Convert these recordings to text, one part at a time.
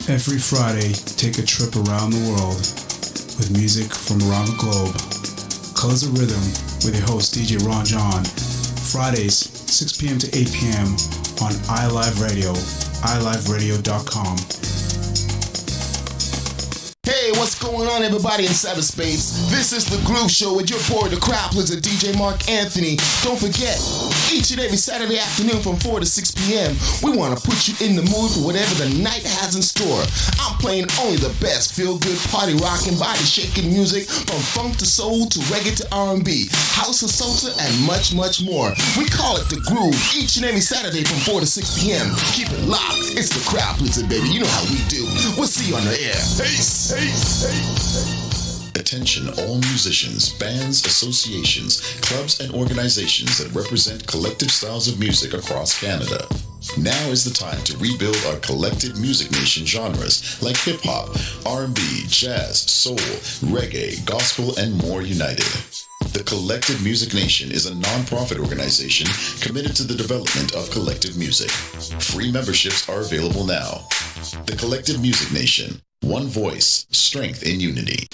Every Friday, take a trip around the world with music from around the globe. Colors of Rhythm with your host DJ Ron John. Fridays, 6 p.m. to 8 p.m. on iLive Radio, iliveradio.com. Hey, what's going on, everybody in cyberspace? This is The Groove Show with your boy, the crowd pleaser, DJ Mark Anthony. Don't forget, each and every Saturday afternoon from 4 to 6 p.m., we want to put you in the mood for whatever the night has in store. I'm playing only the best feel-good, party rocking, body-shaking music from funk to soul to reggae to R&B, house to salsa, and much, much more. We call it The Groove each and every Saturday from 4 to 6 p.m. Keep it locked. It's the crowd pleaser, baby. You know how we do. We'll see you on the air. Peace. Attention all musicians, bands, associations, clubs, and organizations that represent collective styles of music across Canada. Now is the time to rebuild our collective music nation genres like hip-hop, R&B, jazz, soul, reggae, gospel, and more united. The Collective Music Nation is a non-profit organization committed to the development of collective music. Free memberships are available now. The Collective Music Nation. One voice, strength in unity.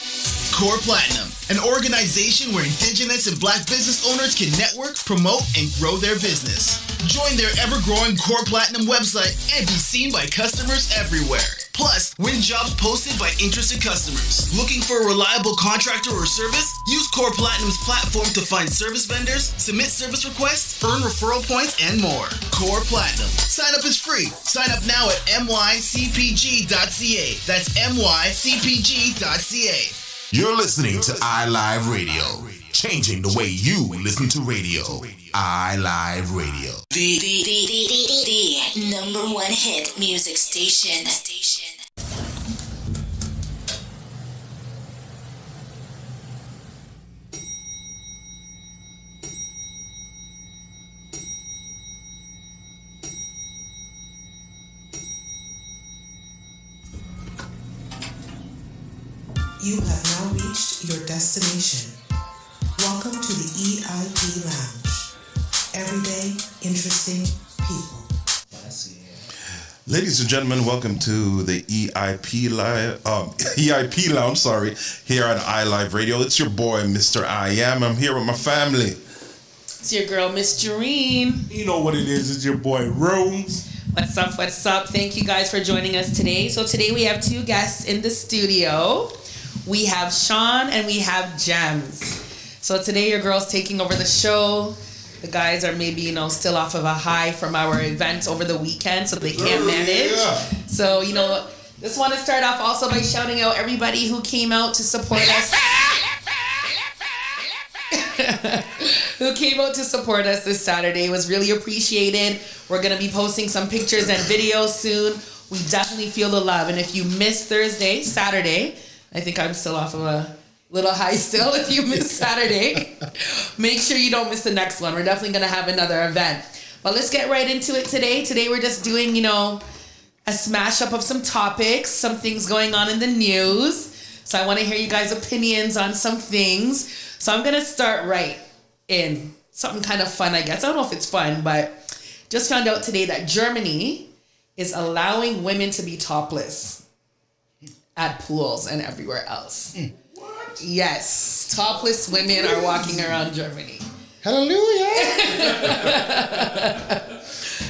Core Platinum, an organization where Indigenous and Black business owners can network, promote, and grow their business. Join their ever-growing Core Platinum website and be seen by customers everywhere. Plus, win jobs posted by interested customers. Looking for a reliable contractor or service? Use Core Platinum's platform to find service vendors, submit service requests, earn referral points, and more. Core Platinum. Sign up is free. Sign up now at mycpg.ca. That's mycpg.ca. You're listening to iLive Radio, changing the way you listen to radio. iLive Radio. The number one hit music station. You have now reached your destination. Welcome to the E.I.P. Lounge. Everyday, interesting people. Ladies and gentlemen, welcome to the E.I.P. Lounge, here on iLive Radio. It's your boy, Mr. I Am. I'm here with my family. It's your girl, Miss Jareen. You know what it is. It's your boy, Rose. What's up, what's up? Thank you guys for joining us today. So today we have two guests in the studio. We have Sean and we have Gems. So today your girl's taking over the show. The guys are maybe, still off of a high from our event over the weekend, so they can't manage. Yeah. So, just want to start off also by shouting out everybody who came out to support us. Who came out to support us this Saturday. It was really appreciated. We're going to be posting some pictures and videos soon. We definitely feel the love. And if you missed Saturday, I think I'm still off of a little high still. If you missed Saturday, make sure you don't miss the next one. We're definitely going to have another event. But let's get right into it today. Today we're just doing, a smash up of some topics, some things going on in the news. So I want to hear you guys' opinions on some things. So I'm going to start right in something kind of fun, I guess. I don't know if it's fun, but just found out today that Germany is allowing women to be topless at pools and everywhere else. What? Yes. Topless women are walking around Germany. Hallelujah.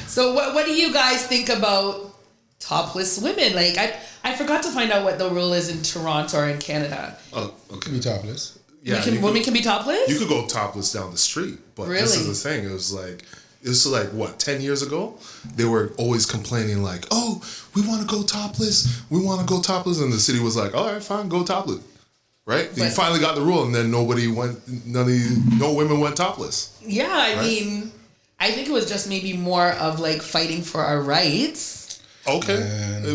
So what do you guys think about topless women? Like, I forgot to find out what the rule is in Toronto or in Canada. Oh, okay. Be topless. Yeah, women can be topless? You could go topless down the street. But really? This is the thing. It was like, 10 years ago? They were always complaining like, oh, we want to go topless. And the city was like, all right, fine, go topless. Right? But you finally got the rule, and then no women went topless. Yeah, I mean, I think it was just maybe more of like fighting for our rights. Okay.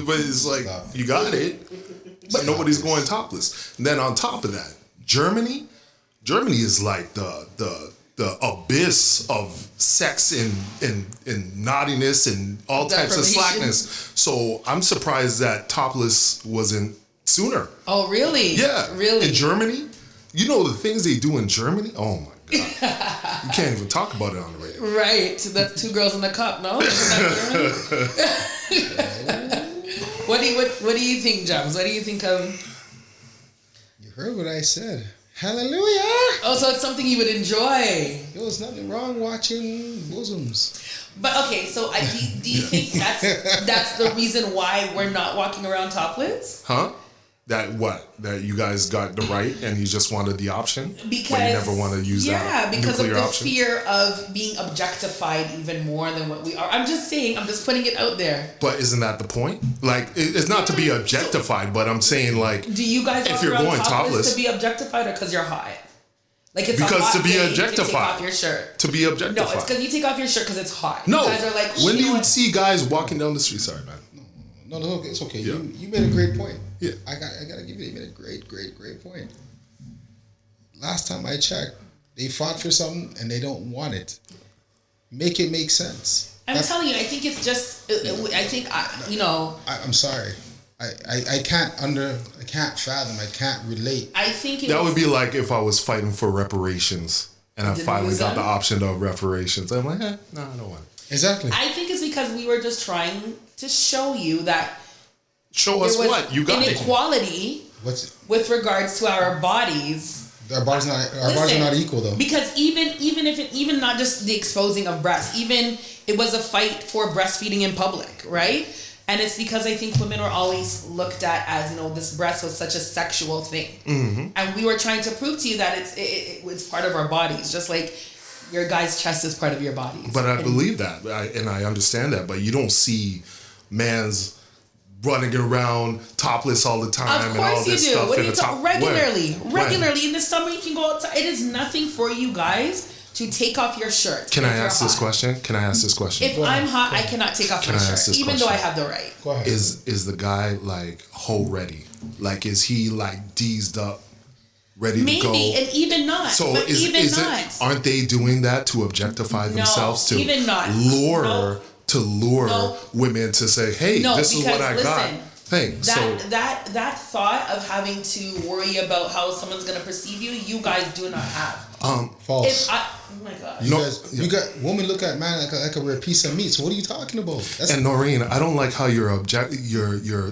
But it's like, you got it. But nobody's going topless. And then on top of that, Germany is like the abyss of sex and naughtiness and all types of slackness. So I'm surprised that topless wasn't sooner. Oh, really? Yeah. Really? In Germany, the things they do in Germany? Oh, my God. You can't even talk about it on the radio. Right. That's Two Girls in a Cup, no? Isn't that Germany? What do you think, Jams? What do you think of? You heard what I said. Hallelujah. Oh, so it's something you would enjoy. Yo, there's nothing wrong watching bosoms. But okay, so do you think that's the reason why we're not walking around topless? Huh? That you guys got the right and you just wanted the option? Because but you never want to use that Yeah, because of the option? fear of being objectified even more than what we are. I'm just putting it out there. But isn't that the point? Like, it's not to be objectified, but I'm saying, like, do you guys if walk you're around going topless to be objectified or because you're hot? Like it's because a hot to be day, objectified. you take off your shirt. To be objectified. No, it's because you take off your shirt because it's hot. No. You guys are like, when do you what? see guys walking down the street? Sorry, man. No, it's okay. Yeah. You made a great point. Yeah. I gotta give you made a great point. Last time I checked, they fought for something and they don't want it. Make it make sense. I'm telling you, I think it's just. I think I'm sorry. I can't fathom. I can't relate. I think that would be like if I was fighting for reparations and I finally got the option of reparations. I'm like, no, I don't want it. Exactly. I think it's because we were just trying to show you that. Show us what you got. Inequality. With regards to our bodies. Our bodies are not equal though. Because even not just the exposing of breasts, even it was a fight for breastfeeding in public, right? And it's because I think women were always looked at as, this breast was such a sexual thing. Mm-hmm. And we were trying to prove to you that it's part of our bodies, just like your guy's chest is part of your body. But I believe that, and I understand that, but you don't see mans running around topless all the time and all this stuff. What are you talking regularly in the summer you can go outside. It is nothing for you guys to take off your shirt. Can I ask this question? If I'm hot, I cannot take off my shirt, even though I have the right. Go ahead. Is the guy like hoe ready? Like, is he like D'd up, ready to go? Maybe, and even not. So aren't they doing that to objectify themselves to even not. lure women to say, hey, this is what I got? That thought of having to worry about how someone's gonna perceive you, you guys do not have. False. Oh my god. You got women look at man like a rare piece of meat. So what are you talking about? And Noreen, I don't like how you're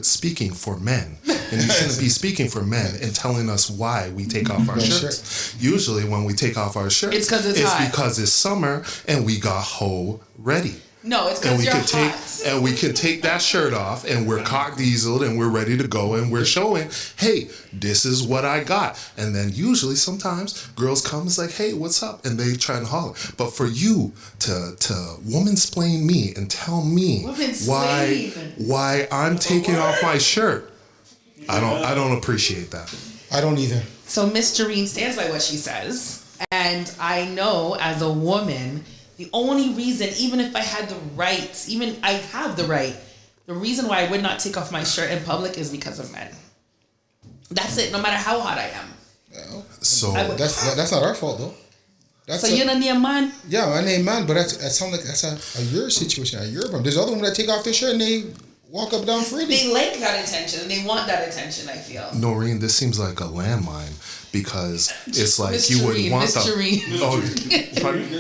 speaking for men, and you shouldn't be speaking for men and telling us why we take off our shirts. Usually, when we take off our shirts, it's because it's summer and we got hoe ready. No, it's because you're hot. And we can take that shirt off and we're cock dieseled and we're ready to go and we're showing, hey, this is what I got. And then usually sometimes girls come and it's like, hey, what's up? And they try and holler. But for you to womansplain me and tell me why I'm taking off my shirt, I don't appreciate that. I don't either. So Miss Jareen stands by what she says. And I know as a woman, the only reason, even if I had the right, even I have the right, the reason why I would not take off my shirt in public is because of men. That's it, no matter how hot I am. So that's not our fault though. You're not near man? Yeah, I name man, but that sounds like that's a your situation, a your problem. There's other women that take off their shirt and they walk up down freely. They like that attention and they want that attention, I feel. Noreen, this seems like a landmine. Because it's like you wouldn't want that.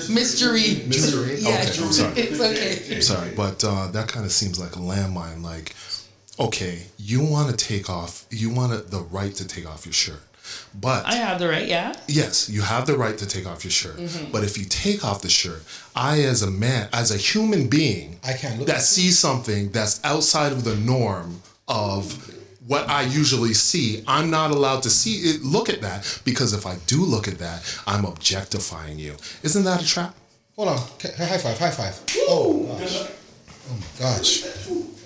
Miss Jareen. Yeah, okay, I'm sorry. It's okay. I'm sorry, but that kind of seems like a landmine. Like, okay, you want the right to take off your shirt. But I have the right, yeah? Yes, you have the right to take off your shirt. Mm-hmm. But if you take off the shirt, I as a man, as a human being, I can't look that sees something that's outside of the norm of what I usually see, I'm not allowed to look at that, because if I do look at that, I'm objectifying you. Isn't that a trap? Hold on. High five. Oh gosh.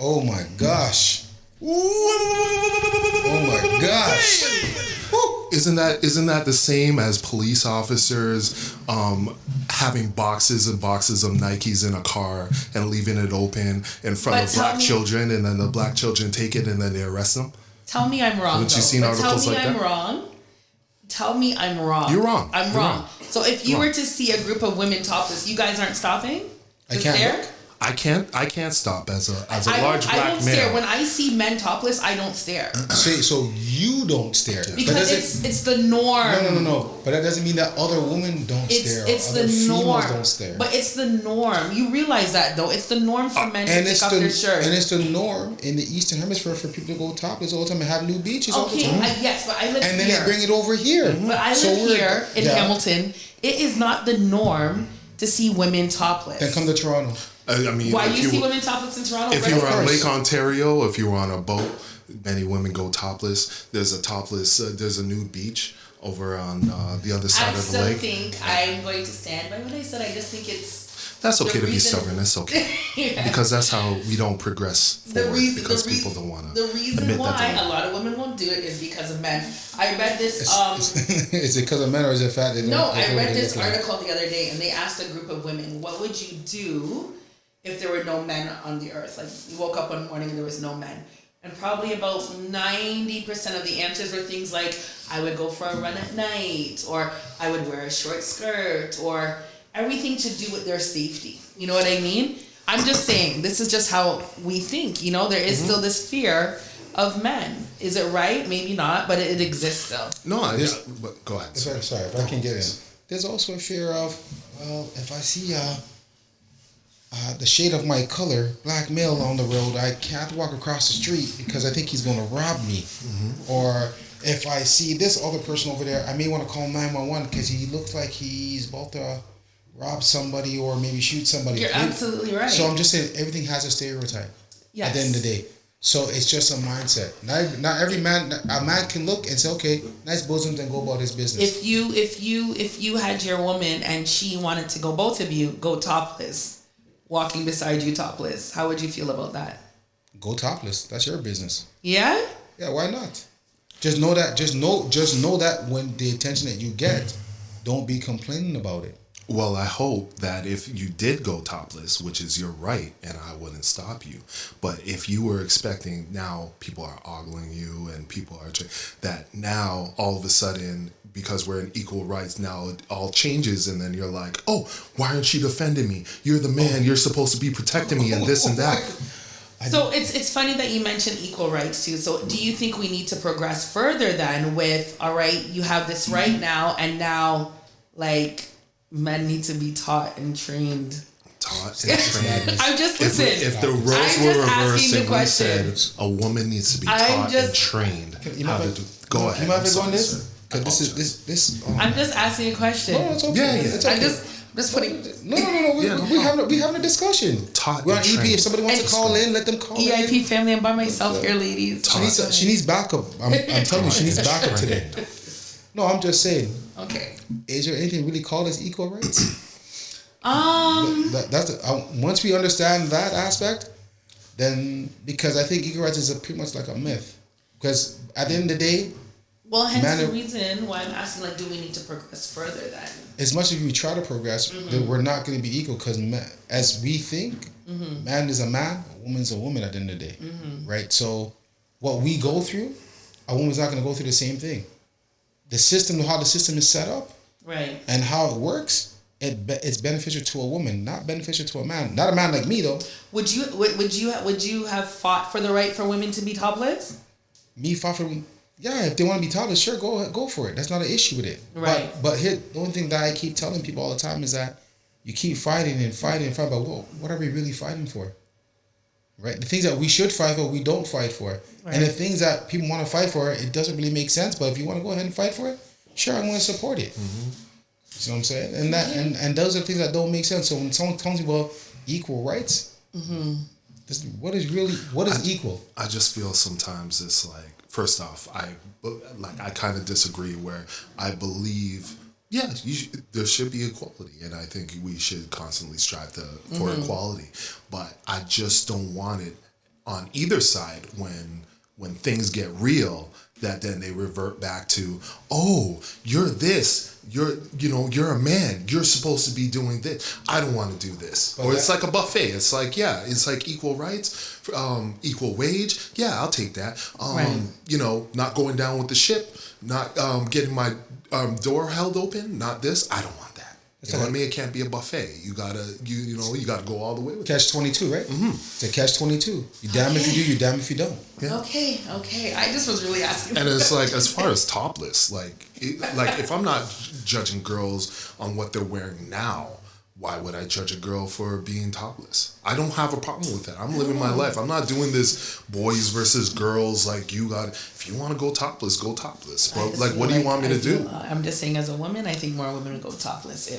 Oh my gosh. Oh my gosh. Isn't that the same as police officers having boxes and boxes of Nikes in a car and leaving it open in front of black children, and then the black children take it and then they arrest them? Tell me I'm wrong. Haven't you seen articles like that? Tell me I'm wrong. You're wrong. I'm wrong. So if you were to see a group of women topless, you guys aren't stopping? I can't look. I can't stop as a large I black don't male. stare. When I see men topless, I don't stare. So you don't stare Because it's the norm. No. But that doesn't mean that other women don't stare. It's other the norm. Don't stare. But it's the norm. You realize that though. It's the norm for men to take off their shirt. And it's the norm in the Eastern Hemisphere for people to go topless all the time and have new beaches all the time. Yes, but I live here. And then they bring it over here. But I live here in Hamilton. It is not the norm to see women topless. Then come to Toronto. I mean, why do you see women topless in Toronto? If you're on Lake Ontario, if you're on a boat, many women go topless. There's a nude beach over on the other side of the lake. I still think I'm going to stand by what I said. I just think that's okay to be stubborn. It's okay. Yeah. Because that's how we don't progress forward. Because people don't want to. The reason why a lot of women won't do it is because of men. I read this. Is it because of men or is it fact that no? I read this article the other day, and they asked a group of women, "What would you do if there were no men on the earth? Like you woke up one morning and there was no men." And probably about 90% of the answers were things like, I would go for a run at night, or I would wear a short skirt, or everything to do with their safety. You know what I mean? I'm just saying, this is just how we think. You know, there is still this fear of men. Is it right? Maybe not, but it exists still. No, but go ahead. Sorry, if I can get in. There's also a fear of, if I see the shade of my color, black male on the road, I can't walk across the street because I think he's going to rob me. Mm-hmm. Or if I see this other person over there, I may want to call 911 because he looks like he's about to rob somebody or maybe shoot somebody. You're absolutely right. So I'm just saying everything has a stereotype at the end of the day. So it's just a mindset. Not every man, a man can look and say, okay, nice bosoms and go about his business. If you had your woman and she wanted to go, both of you go topless, walking beside you topless, how would you feel about that? Go topless. That's your business. Yeah? Yeah, why not? Just know that when the attention that you get, don't be complaining about it. Well, I hope that if you did go topless, which is your right, and I wouldn't stop you, but if you were expecting now people are ogling you and people are that now all of a sudden, because we're in equal rights, now it all changes, and then you're like, oh, why aren't you defending me? You're the man. You're supposed to be protecting me and this and that. So it's funny that you mentioned equal rights too. So do you think we need to progress further then with, all right, you have this right now, and now like men need to be taught and trained? I'm just listening. If the roles were reversed and we said a woman needs to be taught and trained how to do, go ahead. You might be going this? Because this. I'm just asking a question. No, it's okay. Yeah. It's okay. I'm just putting. No. We having a discussion. We're on EP. If somebody wants to call in, let them call in. E.I.P. family, I'm by myself here, ladies. She needs backup. I'm telling you, she needs backup today. No, I'm just saying. Okay. Is there anything really called as equal rights? That's once we understand that aspect, then because I think equal rights is pretty much like a myth. Because at the end of the day. Well, hence the reason why I'm asking, like, do we need to progress further then? As much as we try to progress, then we're not going to be equal because as we think, man is a man, a woman's a woman at the end of the day, right? So what we go through, a woman's not going to go through the same thing. The system, how the system is set up, right, and how it works, it's beneficial to a woman, not beneficial to a man. Not a man like me though. Would you have fought for the right for women to be topless? Me fought for. Yeah, if they want to be topless, sure, go for it. That's not an issue with it. Right. But here, the only thing that I keep telling people all the time is that you keep fighting, but what are we really fighting for? Right? The things that we should fight for, we don't fight for. Right. And the things that people want to fight for, it doesn't really make sense. But if you want to go ahead and fight for it, sure, I'm going to support it. Mm-hmm. You know what I'm saying? And that and those are things that don't make sense. So when someone tells me about equal rights, what is equal? I just feel sometimes it's like, first off, I kind of disagree where I believe, there should be equality, and I think we should constantly strive for equality. But I just don't want it on either side when things get real, that then they revert back to, oh, you're this, you're a man, you're supposed to be doing this. I don't want to do this. Or it's like a buffet. It's like, it's like equal rights, equal wage. Yeah, I'll take that. Not going down with the ship, not getting my door held open, not this. I don't want that. You know what I mean? It can't be a buffet. You gotta go all the way with catch 22, right? Mm-hmm. It's a catch 22. You damn if you do, you damn if you don't. Yeah. Okay. I just was really asking. And it's like, as far as topless, like if I'm not judging girls on what they're wearing now, why would I judge a girl for being topless? I don't have a problem with that. I'm living my life. I'm not doing this boys versus girls. Like, if you want to go topless, go topless. But like, what do you want me to do? I'm just saying, as a woman, I think more women would go topless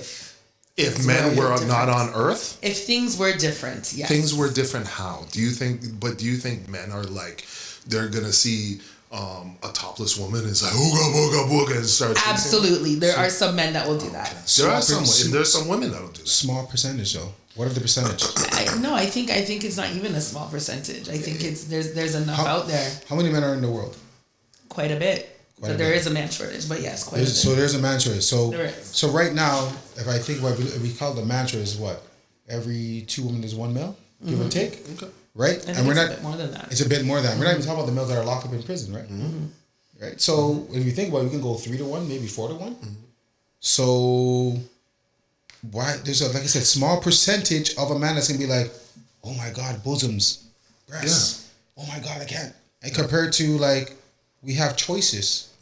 if men were not on Earth. If things were different, yes. Things were different. How do you think? But do you think men are like, they're gonna see a topless woman is like ooga booga booga and start absolutely there are some men that will do that. There's some women that will do that. Small percentage though. What are the percentage? I think it's not even a small percentage. I think it's there's enough out there. How many men are in the world? Quite a bit. But there is a man shortage, but yes, quite a bit. So there's a man shortage. So there is. So right now, if I think about it, we call the man shortage what? Every 2 women is 1 male, give or take. Okay. Right? And we're not. It's a bit more than that. It's a bit more than that. We're not even talking about the males that are locked up in prison, right? Mm-hmm. Right. So if you think about it, we can go 3 to 1, maybe 4 to 1. Mm-hmm. So why there's like I said, small percentage of a man that's gonna be like, oh my God, bosoms, breasts. Yeah. Oh my God, I can't. And compared to like we have choices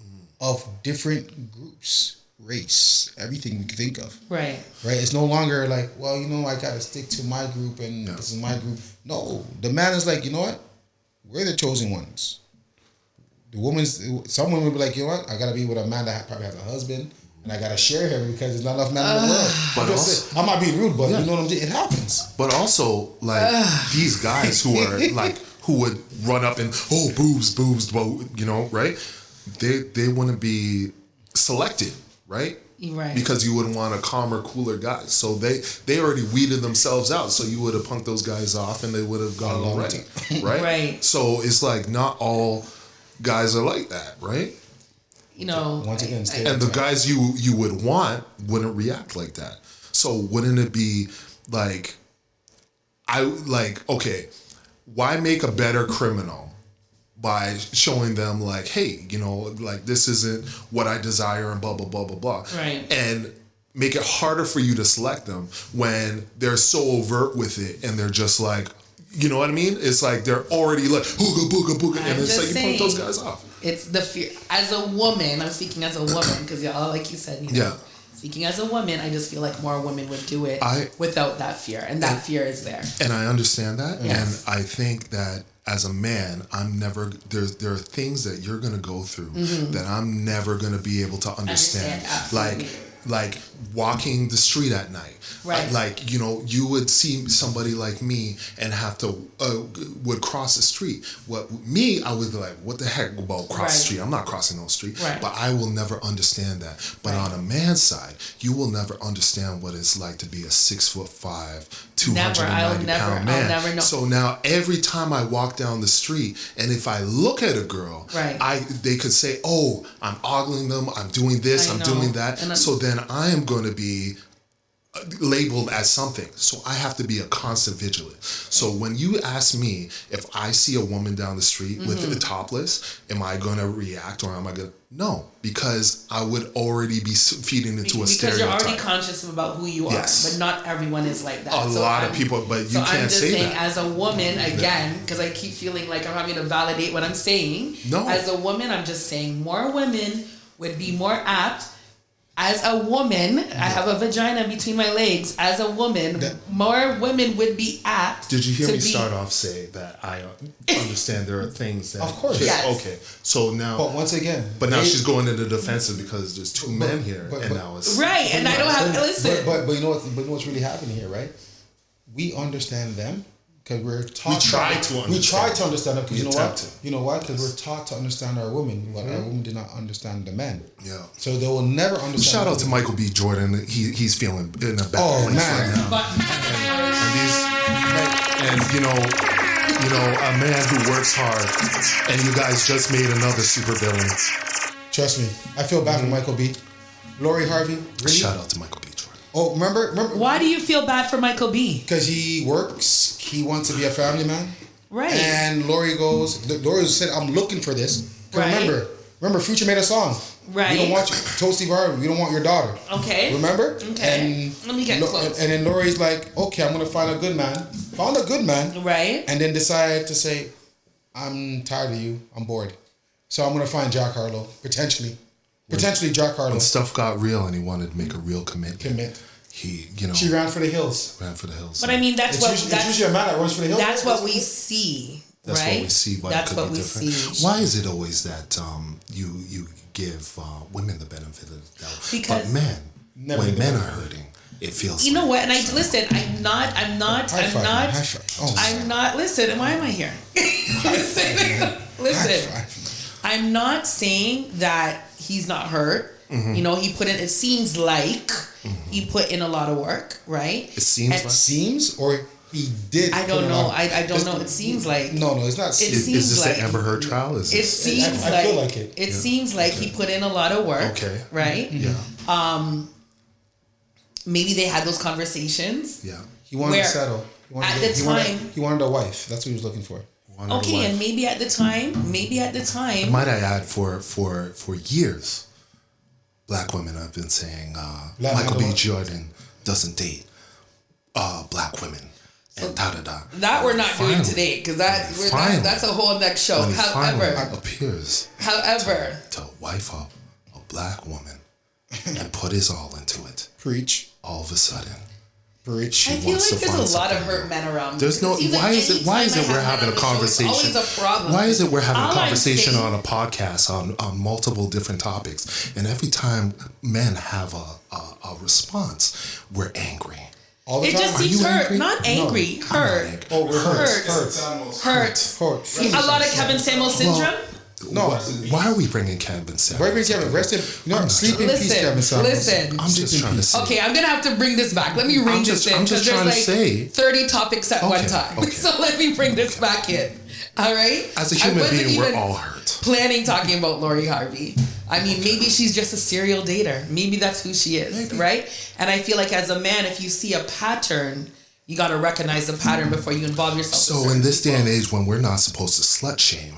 of different groups. Race, everything we can think of. Right. It's no longer like, well, I gotta stick to my group and this is my group. No, the man is like, you know what? We're the chosen ones. Some women will be like, you know what? I gotta be with a man that probably has a husband and I gotta share him because there's not enough men in the world. But I'm not being rude, but you know what I'm saying? It happens. But also, like these guys who are like, who would run up and boobs, right? They want to be selected. Right? Because you would want a calmer, cooler guy. So they already weeded themselves out. So you would have punked those guys off and they would have gone already. Right? Right. So it's like not all guys are like that, right? Once again, and the guys you would want wouldn't react like that. So wouldn't it be like okay, why make a better criminal? By showing them like, hey, like this isn't what I desire and blah, blah, blah, blah, blah. Right. And make it harder for you to select them when they're so overt with it and they're just like, you know what I mean? It's like they're already like, booga, booga, booga. And it's like you put those guys off. It's the fear. As a woman, I'm speaking as a woman because y'all, like you said, speaking as a woman, I just feel like more women would do it without that fear. And that fear is there. And I understand that. Yes. And I think that as a man, there are things that you're going to go through that I'm never going to be able to understand. Like walking the street at night. Right. You would see somebody like me and have to would cross the street. I would be like, what the heck about cross the street? I'm not crossing no street. Right. But I will never understand that. But on a man's side, you will never understand what it's like to be a 6'5", 290-pound man. I'll never know. So now every time I walk down the street, and if I look at a girl, they could say, "Oh, I'm ogling them. I'm doing this. I'm doing that." So then I am going to be labeled as something. So I have to be a constant vigilant. So when you ask me if I see a woman down the street with a topless, am I going to react or am I going to? No, because I would already be feeding into a stereotype. Because you're already conscious about who you are, but not everyone is like that. A lot of people, but you can't say that. I'm just saying, as a woman, again, because I keep feeling like I'm having to validate what I'm saying. No. As a woman, I'm just saying more women would be more apt. As a woman, I have a vagina between my legs. As a woman, more women would be apt. Did you hear me start off say that I understand there are things that... Of course. Yes. Okay. So now... But once again... But now she's going into the defensive because there's two men here and now it's... Right, and I don't have... Listen. But you know what's really happening here, right? We understand them. Because we're taught we try to understand them. Because you know why? Because we're taught to understand our women, but our women do not understand the men. Yeah. So they will never understand. Shout out to Michael B. Jordan. He's feeling in a bad place right now. And a man who works hard. And you guys just made another supervillain. Trust me, I feel bad for Michael B. Lori Harvey. Really? Shout out to Michael B. Jordan. Oh, remember? Why do you feel bad for Michael B? Because he works. He wants to be a family man. Right. And Lori said, I'm looking for this. Right. Remember, Remember, Future made a song. Right. We don't want you. Told Steve Harvey, we don't want your daughter. Okay. Remember? Okay. And Let me get close. And then Lori's like, okay, I'm gonna find a good man. Found a good man. Right. And then decided to say, I'm tired of you. I'm bored. So I'm gonna find Jack Harlow potentially. Potentially Jack Harlow. When stuff got real and he wanted to make a real commitment. He, She ran for the hills. But I mean, that's what usually a man that runs for the hills. That's what we see. That's right? what we see. Why That's it could what be we different. see. Why is it always that you give women the benefit of the doubt, Because but men, when men are hurting, it feels. You know what? And listen. I'm not. Listen. Why am I here? Listen. I'm not saying that he's not hurt. Mm-hmm. You know, he put in. It seems like he put in a lot of work, right? It seems. Or he did. I don't know. I don't know. It seems like. No, it's not. Is this the Amber Heard trial? It seems like. I feel like it. It seems like he put in a lot of work. Okay. Right. Yeah. Maybe they had those conversations. Yeah. He wanted to settle. He wanted a wife. That's what he was looking for. Okay, and maybe at the time. Might I add, for years, black women have been saying Michael B. Jordan doesn't date black women. And da-da-da. That we're not doing today, because that's a whole next show. When he However, appears to wife up a black woman and put his all into it. Preach. All of a sudden. Preach. I feel like there's a lot of hurt men around. There's no. Why is it we're having a conversation? It's always a problem. Why is it we're having a conversation on a podcast on multiple different topics, and every time men have a response, we're angry. All the it time? just seems hurt, angry? Not angry, no, hurt. Oh, we're hurt. A lot of Kevin Samuel syndrome. No. Why are we bringing Kevin Samuel? Why Kevin? Rest in. Sleep in peace, Kevin Samuel. Listen. I'm just trying to say. Okay, I'm gonna have to bring this back. Let me rein this in because there's like 30 topics at one time. Okay. So let me bring this back in. All right. As a human being, we're all hurt. Planning talking about Lori Harvey. I mean, maybe she's just a serial dater. Maybe that's who she is, right? And I feel like as a man, if you see a pattern, you got to recognize the pattern before you involve yourself. So in this day and age, when we're not supposed to slut shame,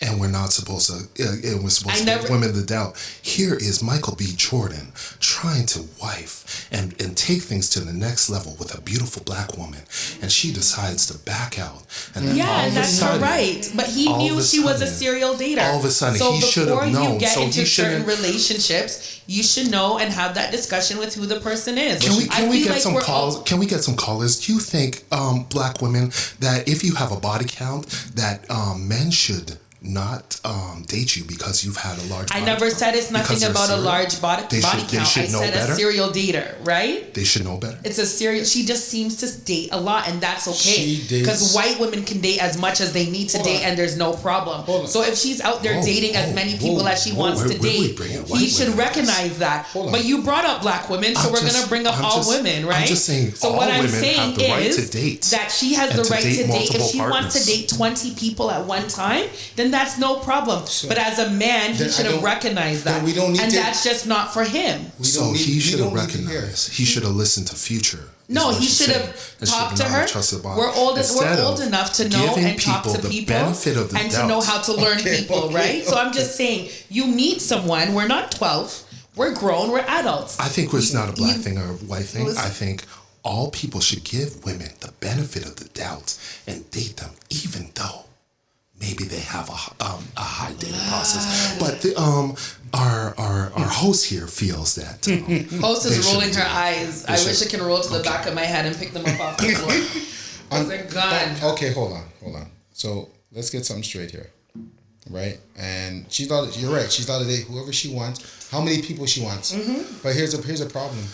and we're not supposed to, and we're supposed to give women the doubt. Here is Michael B. Jordan trying to wife and take things to the next level with a beautiful black woman, and she decides to back out. And then all of a sudden, right. But he knew she was a serial dater. All of a sudden, he should have known. So before you get into certain relationships, you should know and have that discussion with who the person is. Can we get some calls? Can we get some callers? Do you think black women that if you have a body count that men should not date you because you've had a large body I never count? said it's nothing about a large body count. I said better? a serial dater, right? They should know better. It's a serial. She just seems to date a lot, and that's okay. Because white women can date as much as they need to date, and there's no problem. So if she's out there dating as many people as she wants to date, he should recognize that. But you brought up black women, so we're going to bring up all women, right? I'm just saying so what I'm saying is that she has the right to date. If she wants to date 20 people at one time, then that's no problem. So, but as a man, he should have recognized that. That's just not for him. So he should have recognized. He should have listened to Future. No, he should have talked to her. We're old enough to know and talk to people and to know how to learn people, right? So I'm just saying, you meet someone. We're not 12. We're grown. We're adults. I think it's not a black thing or a white thing. I think all people should give women the benefit of the doubt and date them, even though maybe they have a high dating process, but our host here feels that host is rolling her eyes. I wish I can roll to the back of my head and pick them up off the floor. Okay, hold on. So let's get something straight here, right? And she's not. You're right. She's not to date whoever she wants, how many people she wants. Mm-hmm. But here's a problem,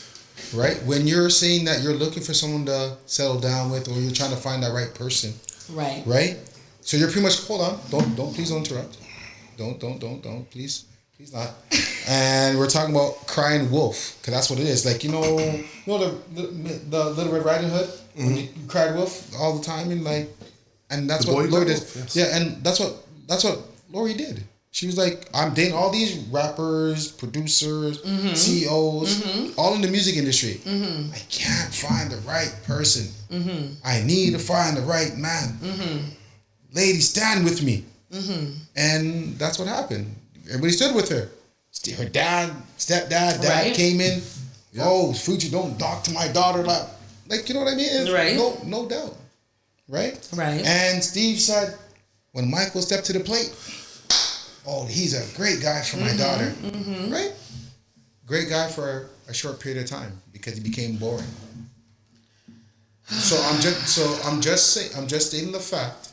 right? When you're saying that you're looking for someone to settle down with, or you're trying to find that right person, right? So you're pretty much, hold on, don't please don't interrupt. Don't, please not. And we're talking about crying wolf, because that's what it is. Like, you know the Little Red Riding Hood? Mm-hmm. When you cried wolf all the time, and that's what Lori did. Yes. Yeah, and that's what Lori did. She was like, I'm dating all these rappers, producers, CEOs, all in the music industry. I can't find the right person. I need to find the right man. Lady, stand with me. And that's what happened. Everybody stood with her. Her dad, stepdad, dad came in. Yeah. Oh, Fuji, don't talk to my daughter. Like, you know what I mean? Right. No doubt. Right? Right. And Steve said, when Michael stepped to the plate, oh, he's a great guy for my daughter. Mm-hmm. Right? Great guy for a short period of time because he became boring. So I'm just stating the fact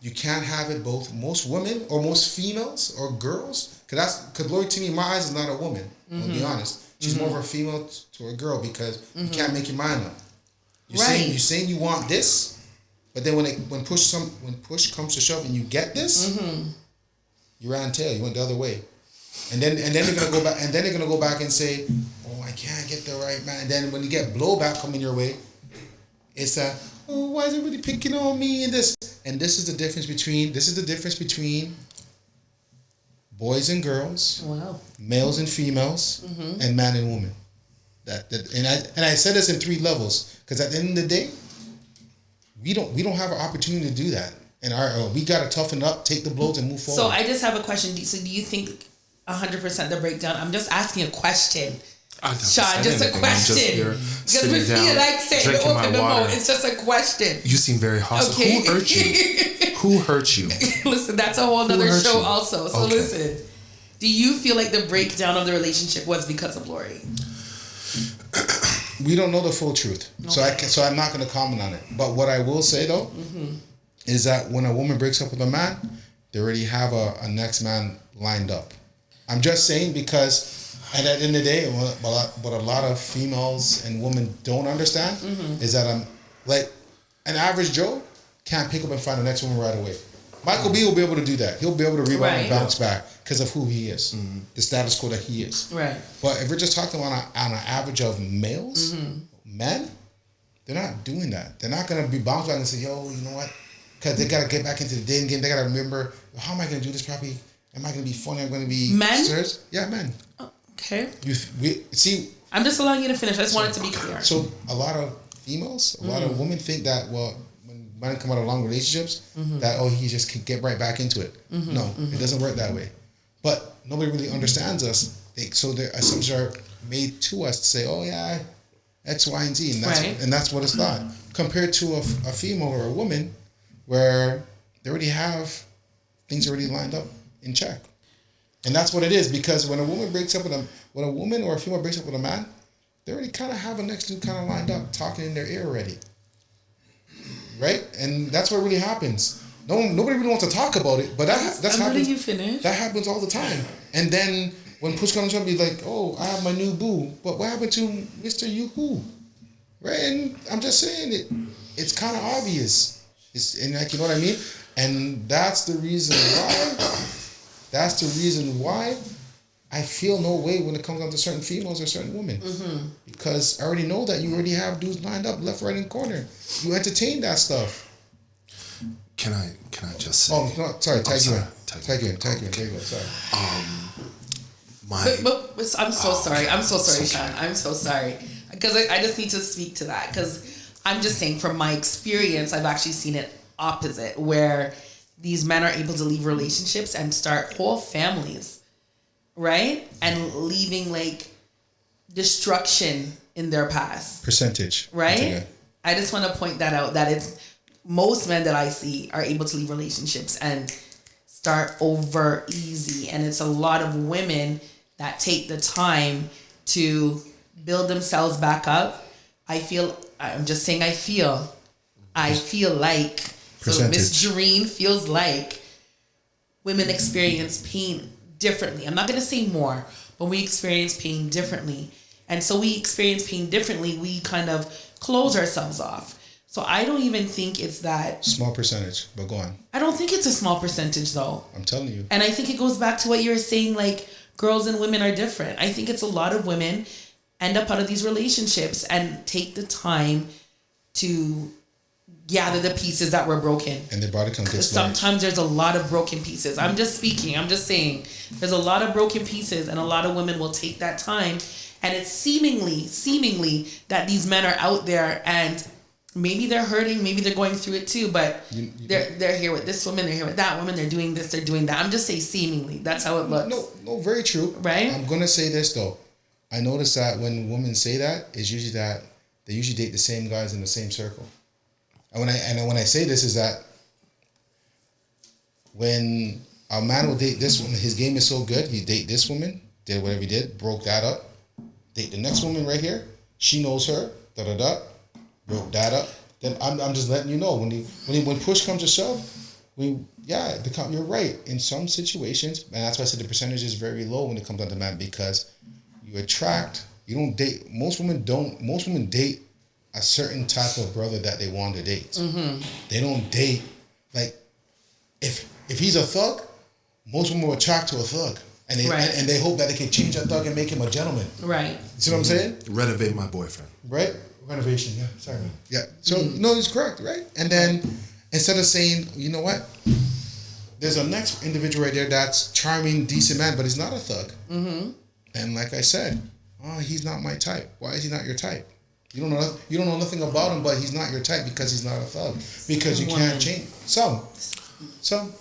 you can't have it both. Most women or most females or girls, because Lori, to me, in my eyes, is not a woman. I'll be honest. She's more of a female to a girl because you can't make your mind up. You're saying you want this, but then when push comes to shove and you get this, you ran tail. You went the other way, and then they're gonna go back. And then they're gonna go back and say, "Oh, I can't get the right man." And then when you get blowback coming your way, it's "Oh, why is everybody picking on me?" And this is the difference between boys and girls, males and females, and man and woman. And I said this in 3 levels because at the end of the day, we don't have an opportunity to do that, and we gotta toughen up, take the blows, and move forward. So I just have a question. So do you think 100% the breakdown? I'm just asking a question. Sean, just a question. Because we feel like saying open the mouth. It's just a question. You seem very hostile. Okay. Who hurt you? Who hurt you? Listen, that's a whole other show also. So listen, do you feel like the breakdown of the relationship was because of Lori? We don't know the full truth, so I'm not going to comment on it. But what I will say though is that when a woman breaks up with a man, they already have a next man lined up. I'm just saying because. And at the end of the day, what a lot of females and women don't understand is that like an average Joe can't pick up and find the next woman right away. Michael B will be able to do that. He'll be able to rebound and bounce back because of who he is, the status quo that he is. Right. But if we're just talking on an average of males, men, they're not doing that. They're not going to be bounced back and say, yo, you know what? Because they got to get back into the dating game. They got to remember, how am I going to do this properly? Am I going to be funny? I'm going to be... Men? Serious? Yeah, men. Okay. See, I'm just allowing you to finish. I just wanted to be clear. So a lot of females, a lot of women think that when men come out of long relationships, that he just can get right back into it. No, it doesn't work that way. But nobody really understands us. So their assumptions are made to us to say, oh yeah, X, Y, and Z, and that's what it's not. Compared to a female or a woman, where they already have things already lined up in check. And that's what it is, because when a woman or a female breaks up with a man, they already kind of have a next dude kind of lined up, talking in their ear already, right? And that's what really happens. Nobody really wants to talk about it, but that's happens. You finish. That happens all the time. And then when push comes to be like, oh, I have my new boo, but what happened to Mr. You-Who, right? And I'm just saying it's kind of obvious. And like, you know what I mean? And that's the reason why. That's the reason why I feel no way when it comes down to certain females or certain women. Because I already know that you already have dudes lined up left, right, and corner. You entertain that stuff. Can I just say? Oh, no, sorry. Tag you in. There you go. Sorry. I'm so sorry. I'm so sorry, Sean. I'm so sorry. Because I just need to speak to that. Because I'm just saying, from my experience, I've actually seen it opposite, where these men are able to leave relationships and start whole families, right? And leaving like destruction in their past. Percentage. Right? I just want to point that out, that it's most men that I see are able to leave relationships and start over easy. And it's a lot of women that take the time to build themselves back up. I feel like, so Miss Jareen feels like women experience pain differently. I'm not going to say more, but we experience pain differently. And so we experience pain differently. We kind of close ourselves off. So I don't even think it's that... Small percentage, but go on. I don't think it's a small percentage, though. I'm telling you. And I think it goes back to what you were saying, like, girls and women are different. I think it's a lot of women end up out of these relationships and take the time to gather the pieces that were broken. And their body comes to sometimes there's a lot of broken pieces. I'm just saying, there's a lot of broken pieces, and a lot of women will take that time, and it's seemingly that these men are out there and maybe they're hurting, maybe they're going through it too, but they're here with this woman, they're here with that woman, they're doing this, they're doing that. I'm just saying seemingly. That's how it looks. No, very true. Right? I'm gonna say this though. I notice that when women say that, it's usually that they usually date the same guys in the same circle. And when I say this is that when a man will date this woman, his game is so good, he date this woman, did whatever he did, broke that up, date the next woman right here, she knows her, broke that up. Then I'm just letting you know when push comes to shove, you're right. In some situations, and that's why I said the percentage is very low when it comes down to man, because you attract, you don't date. Most women date a certain type of brother that they want to date. Mm-hmm. They don't date, like, if he's a thug, most women will attract to a thug. And they hope that they can change that thug and make him a gentleman. Right. You see what I'm saying? Renovate my boyfriend. Right? Renovation, yeah. Sorry. Yeah. So, no, it's correct, right? And then, instead of saying, you know what? There's a next individual right there that's charming, decent man, but he's not a thug. Mm-hmm. And like I said, he's not my type. Why is he not your type? You don't know nothing about him, but he's not your type because he's not a thug. Because you can't change. Some.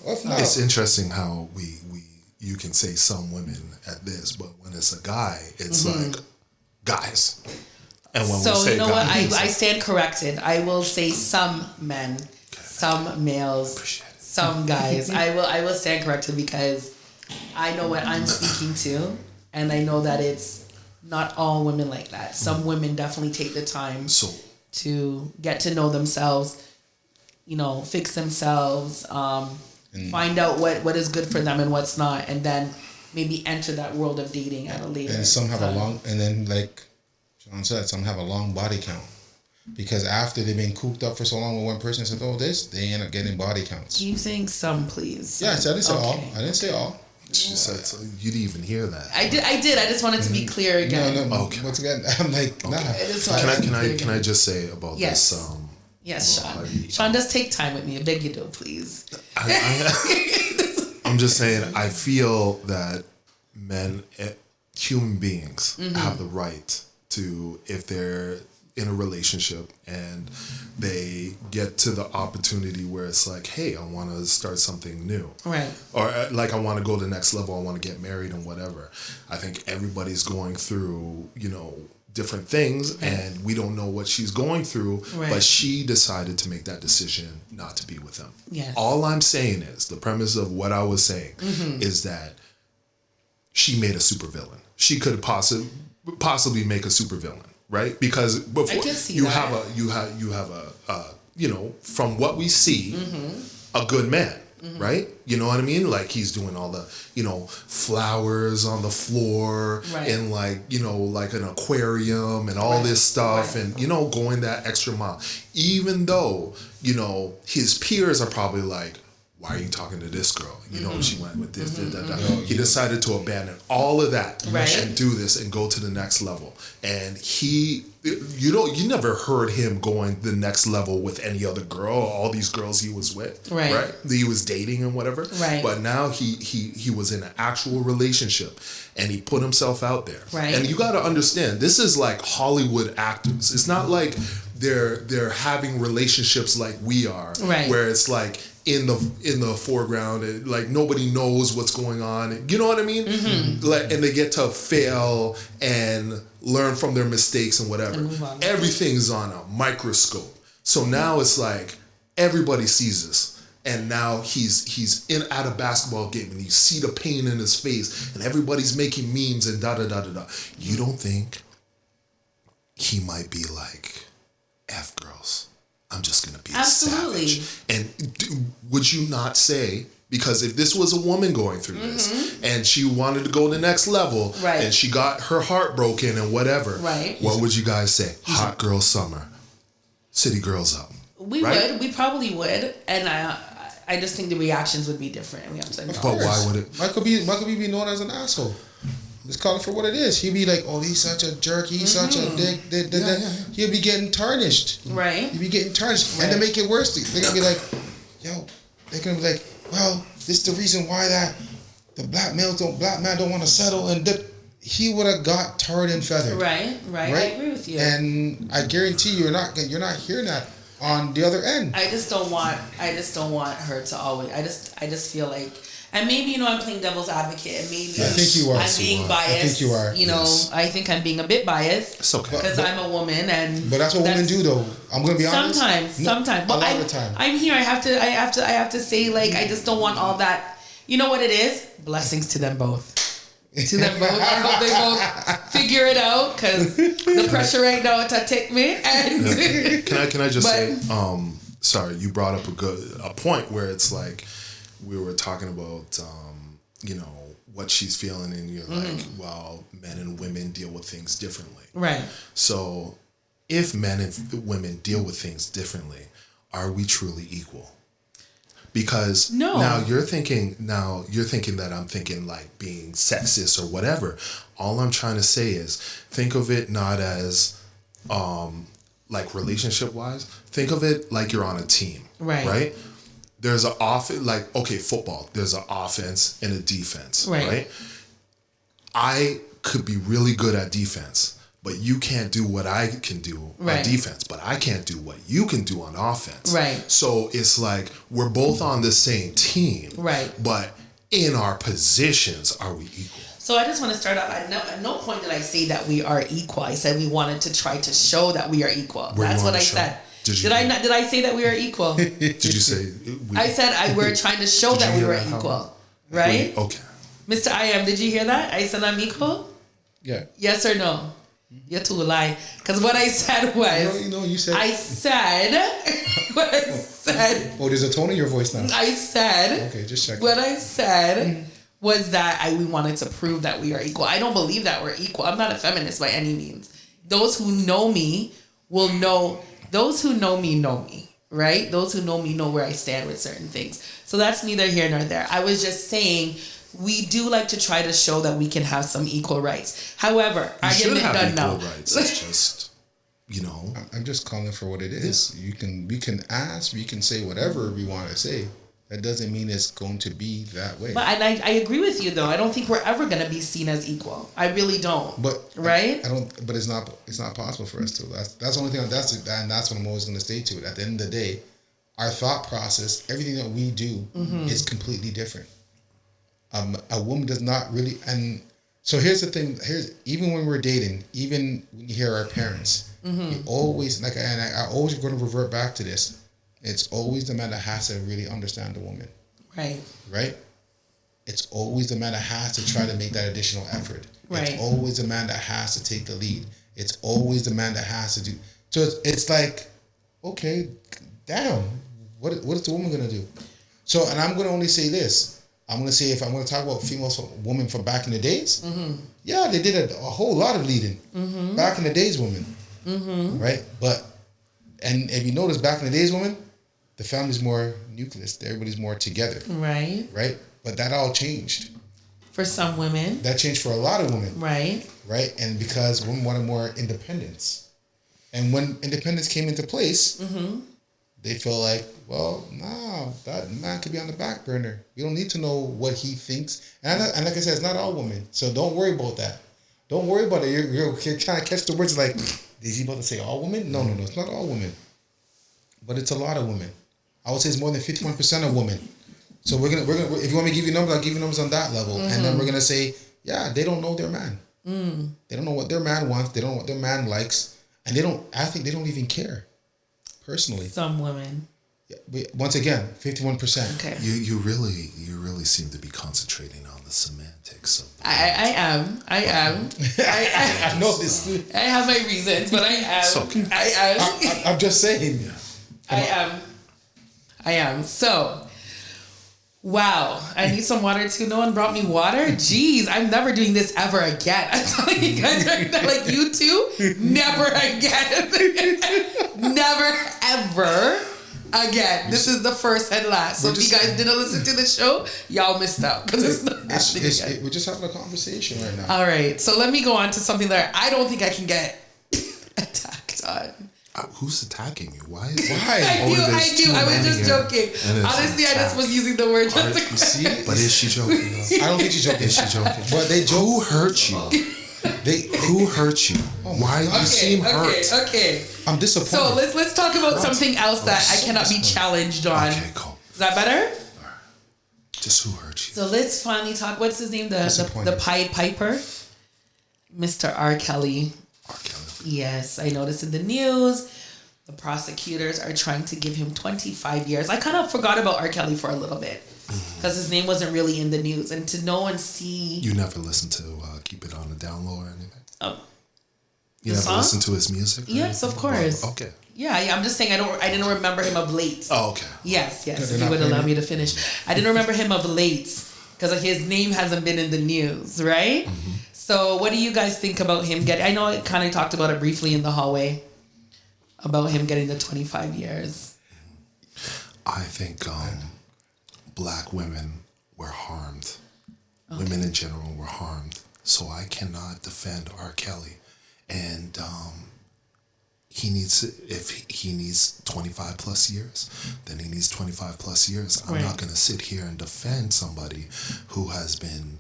If not. It's interesting how you can say some women at this, but when it's a guy, it's like guys. And when we say you know guys, what? I stand corrected. I will say some men, some males, some guys. I will stand corrected because I know what I'm speaking to, and I know that it's not all women like that. Some women definitely take the time to get to know themselves, fix themselves, find out what is good for them and what's not, and then maybe enter that world of dating at a later. And some have like John said, some have a long body count. Because after they've been cooped up for so long with one person, said, they end up getting body counts. Keep saying some, please. Yeah, I didn't say all. I didn't say all. She said, so you didn't even hear that. I did. I just wanted to be clear again. No. Okay. Once again, I'm like, nah. Can I just say about this? Yes, Sean. Sean does take time with me. I beg you do, please. I'm just saying, I feel that men, human beings, have the right to, if they're in a relationship and they get to the opportunity where it's like, hey, I want to start something new. Right. Or like, I want to go to the next level. I want to get married and whatever. I think everybody's going through, different things, and we don't know what she's going through, but she decided to make that decision not to be with him. Yes. All I'm saying is, the premise of what I was saying is that she made a supervillain. She could possibly make a supervillain, right? Because before you have a from what we see, a good man. Right? You know what I mean? Like, he's doing all the, flowers on the floor and like an aquarium and all this stuff and, going that extra mile. Even though, his peers are probably like, why are you talking to this girl? She went with this, He decided to abandon all of that and do this and go to the next level. And you never heard him going the next level with any other girl, all these girls he was with, right? That he was dating and whatever. Right. But now he was in an actual relationship and he put himself out there. Right. And you got to understand, this is like Hollywood actors. It's not like they're having relationships like we are, where it's like in the foreground and like nobody knows what's going on. You know what I mean? Like, and they get to fail and learn from their mistakes and whatever. Everything's on a microscope. So now it's like everybody sees this. And now he's at a basketball game and you see the pain in his face and everybody's making memes and da-da-da-da-da. You don't think he might be like, F girls, I'm just going to be a savage. And would you not say, because if this was a woman going through this and she wanted to go to the next level and she got her heart broken and whatever, what would you guys say? Hot girl summer, city girls up. We would. We probably would. And I just think the reactions would be different. We have to but why would it? Why could he be known as an asshole? Just call it for what it is. He'd be like, oh, he's such a jerk. He's such a dick. He'll be getting tarnished. Right. He'll be getting tarnished. And to make it worse, they're going to be like, they're going to be like, well, this is the reason why that the black man don't want to settle. And he would have got tarred and feathered. Right. I agree with you. And I guarantee you're not hearing that on the other end. I just don't want her to always. I just feel like, and maybe I'm playing devil's advocate, and maybe I think you are. I'm being biased. I think you are. I think I'm being a bit biased. It's okay because I'm a woman, but that's what women do, though. I'm gonna be honest. Sometimes, but a lot of the time. I'm here. I have to say, like, I just don't want all that. You know what it is? Blessings to them both. To them both. I hope they both figure it out, because the pressure right now to take me. And can I just say, sorry, you brought up a point where it's like we were talking about, what she's feeling, and you're like, well, men and women deal with things differently. Right. So if men and women deal with things differently, are we truly equal? Because now you're thinking that I'm thinking like being sexist or whatever. All I'm trying to say is think of it not as like relationship wise. Think of it like you're on a team. Right? There's an football. There's an offense and a defense. Right? I could be really good at defense, but you can't do what I can do on defense, but I can't do what you can do on offense. Right. So it's like we're both on the same team. Right. But in our positions, are we equal? So I just want to start off. At no point did I say that we are equal. I said we wanted to try to show that we are equal. That's what I said. Did I say that we are equal? Did you say? I said we're trying to show that we were equal. Right? Okay. Mr. I.M., did you hear that? I said I'm equal? Yeah. Yes or no? You're too lie. Because what I said was... you said... I said... what I said... Oh, there's a tone in your voice now. I said... Okay, just check. What I said was that we wanted to prove that we are equal. I don't believe that we're equal. I'm not a feminist by any means. Those who know me will know... Those who know me, right? Those who know me know where I stand with certain things. So that's neither here nor there. I was just saying... We do like to try to show that we can have some equal rights. However, argument done now. Rights. It's just, I'm just calling for what it is. We can ask, we can say whatever we want to say. That doesn't mean it's going to be that way. But I agree with you though. I don't think we're ever going to be seen as equal. I really don't. But right? I don't. But it's not possible for us to. That's the only thing. That's what I'm always going to stay to. At the end of the day, our thought process, everything that we do, is completely different. A woman does not really, and so here's the thing. Even when we're dating, even when you hear our parents, we always I always going to revert back to this. It's always the man that has to really understand the woman. Right. It's always the man that has to try to make that additional effort. It's always the man that has to take the lead. It's always the man that has to do. So it's like, okay, damn, what is the woman gonna do? So, and I'm gonna only say this. I'm going to say, if I'm going to talk about women from back in the days, yeah, they did a whole lot of leading. Back in the days, women. Right? And if you notice, back in the days, women, the family's more nucleus. Everybody's more together. Right? But that all changed. For some women. That changed for a lot of women. Right? And because women wanted more independence. And when independence came into place, they feel like, well, no, that man could be on the back burner. We don't need to know what he thinks. And like I said, it's not all women. So don't worry about that. Don't worry about it. You're trying to catch the words like, is he about to say all women? No. It's not all women. But it's a lot of women. I would say it's more than 51% of women. So we're gonna if you want me to give you numbers, I'll give you numbers on that level. And then we're gonna say, yeah, they don't know their man. They don't know what their man wants. They don't know what their man likes. And I think they don't even care. Personally, some women. Yeah, once again, 51%. Okay. You really seem to be concentrating on the semantics of. I am. I know this. I have my reasons, but I am. It's okay. I am. I'm just saying. I am. So. Wow, I need some water too. No one brought me water? Jeez, I'm never doing this ever again. I'm telling you guys right now, like you two, never again. Never, ever again. This is the first and last. So if you guys didn't listen to the show, y'all missed out. Because it's not happening again. We're just having a conversation right now. All right, so let me go on to something that I don't think I can get attacked on. Who's attacking you? Why? I do. I was just joking. Honestly, I just was using the word just to see. But is she joking? I don't think she's joking. Is she joking? But they joke. Who hurt you? Who hurt you? Why you seem hurt? Okay. I'm disappointed. So let's talk about something else that I cannot be challenged on. Okay, cool. Is that better? Just who hurt you? So let's finally talk. What's his name? The Pied Piper, Mr. R. Kelly. R. Kelly. Yes, I noticed in the news. The prosecutors are trying to give him 25 years. I kind of forgot about R. Kelly for a little bit because his name wasn't really in the news. And to know and see... You never listened to Keep It On the Down Low or anything? You never song? listened to his music? Yes, of course. Okay. Yeah, I'm just saying I didn't remember him of late. Oh, okay. Yes, if you would allow me to finish. I didn't remember him of late because his name hasn't been in the news, right? Mm-hmm. So what do you guys think about him getting... I know I kind of talked about it briefly in the hallway. About him getting the 25 years. I think black women were harmed. Okay. Women in general were harmed. So I cannot defend R. Kelly. And he needs, if he needs 25 plus years, then he needs 25 plus years. I'm not going to sit here and defend somebody who has been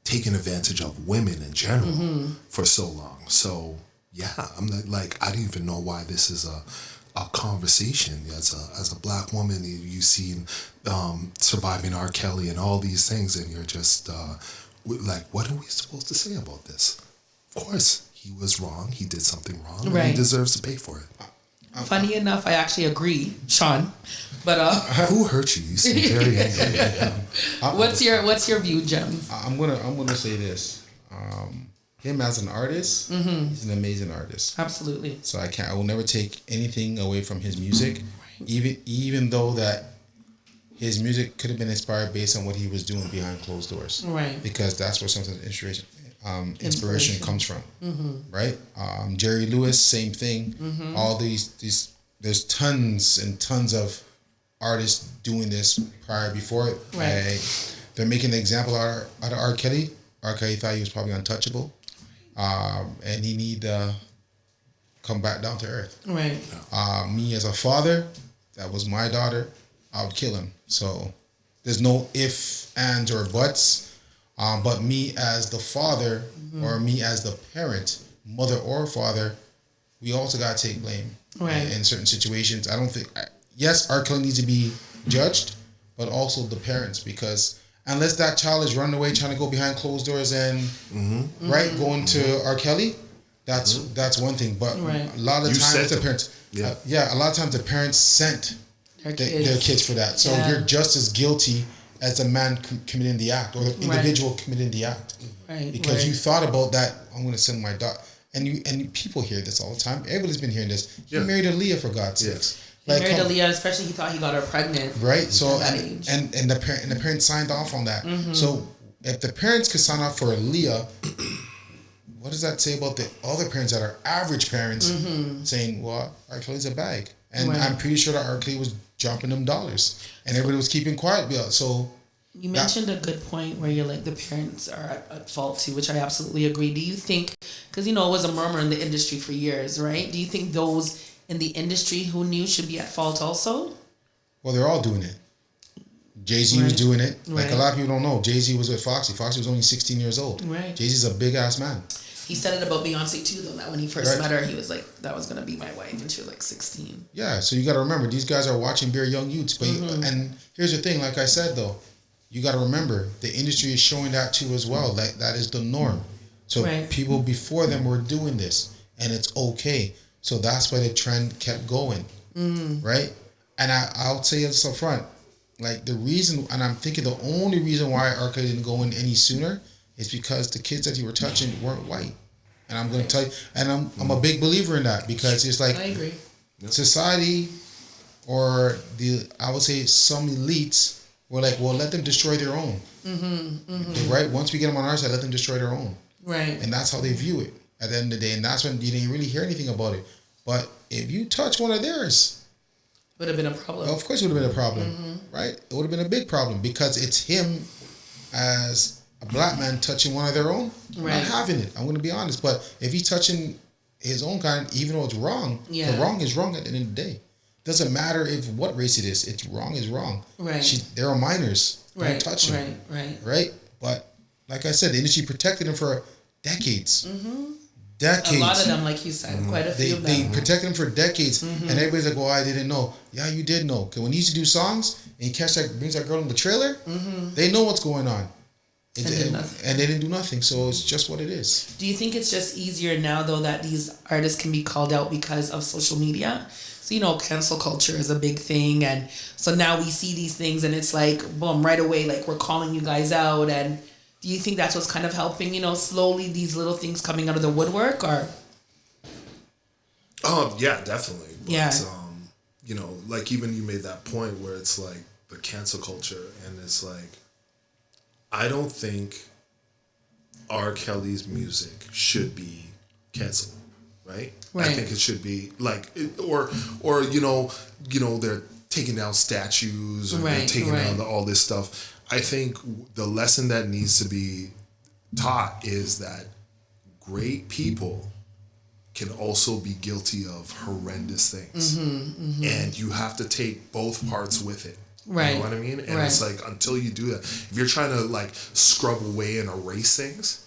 taking advantage of women in general for so long. So... yeah, I'm like I don't even know why this is a conversation. As a black woman, you see surviving R. Kelly and all these things, and you're just like, what are we supposed to say about this? Of course, he was wrong. He did something wrong, and he deserves to pay for it. Funny enough, I actually agree, Sean. But who hurt you? You seem very angry. What's your view, Gems? I'm gonna say this. Him as an artist, he's an amazing artist. Absolutely. So I will never take anything away from his music, even though that his music could have been inspired based on what he was doing behind closed doors. Right. Because that's where sometimes inspiration comes from. Right. Jerry Lewis, same thing. All these there's tons and tons of artists doing this before it. Right. They're making an example out of R. Kelly. R. Kelly thought he was probably untouchable. And he need to come back down to earth. Right. Me as a father, that was my daughter, I would kill him. So there's no ifs, ands, or buts. But me as the father or me as the parent, mother or father, we also got to take blame. Right. In certain situations. I don't think... yes, R. Kelly needs to be judged, but also the parents, because... unless that child is running away trying to go behind closed doors and going to R. Kelly, that's one thing. But a lot of times the parents, a lot of times the parents sent their kids for that. So you're just as guilty as the man committing the act or the individual committing the act, because you thought about that. I'm going to send my daughter, and people hear this all the time. Everybody's been hearing this. You married Aaliyah, for God's sakes. He married Aaliyah, especially he thought he got her pregnant. Right. So and the parents signed off on that. So if the parents could sign off for Aaliyah, what does that say about the other parents that are average parents saying, well, R. Kelly's a bag? And I'm pretty sure that R. Kelly was dropping them dollars and everybody was keeping quiet. So you mentioned a good point where you're like the parents are at fault too, which I absolutely agree. Do you think, because it was a murmur in the industry for years, right? Do you think those in the industry who knew should be at fault also? Well, they're all doing it. Jay-Z was doing it. Like a lot of people don't know, Jay-Z was with Foxy. Foxy was only 16 years old. Right. Jay-Z's a big ass man. He said it about Beyonce too, though, that when he first met her, he was like, that was going to be my wife, and she was like 16. Yeah, so you got to remember, these guys are watching bare young youths. But and here's the thing, like I said, though, you got to remember, the industry is showing that too as well. That is the norm. So people before them were doing this, and it's okay. So that's why the trend kept going, right? And I'll say this up front, like the reason, and I'm thinking the only reason why R. Kelly didn't go in any sooner is because the kids that you were touching weren't white. And I'm going to tell you, and I'm a big believer in that, because it's like, I agree. Society, or I would say some elites were like, well, let them destroy their own. Right? Once we get them on our side, let them destroy their own. Right. And that's how they view it at the end of the day. And that's when you didn't really hear anything about it. But if you touch one of theirs, would have been a problem. Of course it would have been a problem, right? It would have been a big problem, because it's him as a black man touching one of their own. I'm not having it. I'm going to be honest. But if he's touching his own kind, even though it's wrong, the wrong is wrong at the end of the day. Doesn't matter what race it is. It's wrong is wrong. Right. They're minors. Don't touch them. Right. But like I said, the industry protected him for decades. A Decades. lot of them, like you said, quite a few of them. They protected him for decades, and everybody's like, "Well, I didn't know." Yeah, you did know. Cause when he used to do songs and he brings that girl in the trailer, they know what's going on, and they didn't do nothing. So it's just what it is. Do you think it's just easier now, though, that these artists can be called out because of social media? So, you know, cancel culture is a big thing, and so now we see these things, and it's like, boom, right away, like we're calling you guys out. And do you think that's what's kind of helping, you know, slowly these little things coming out of the woodwork, or? Yeah, definitely. But, yeah. You know, like even you made that point where it's like the cancel culture, and it's like, I don't think R. Kelly's music should be canceled, right? I think it should be like, or you know, they're taking down statues, or they're taking down all this stuff. I think the lesson that needs to be taught is that great people can also be guilty of horrendous things. And you have to take both parts with it. Right. You know what I mean? And it's like, until you do that, if you're trying to like scrub away and erase things,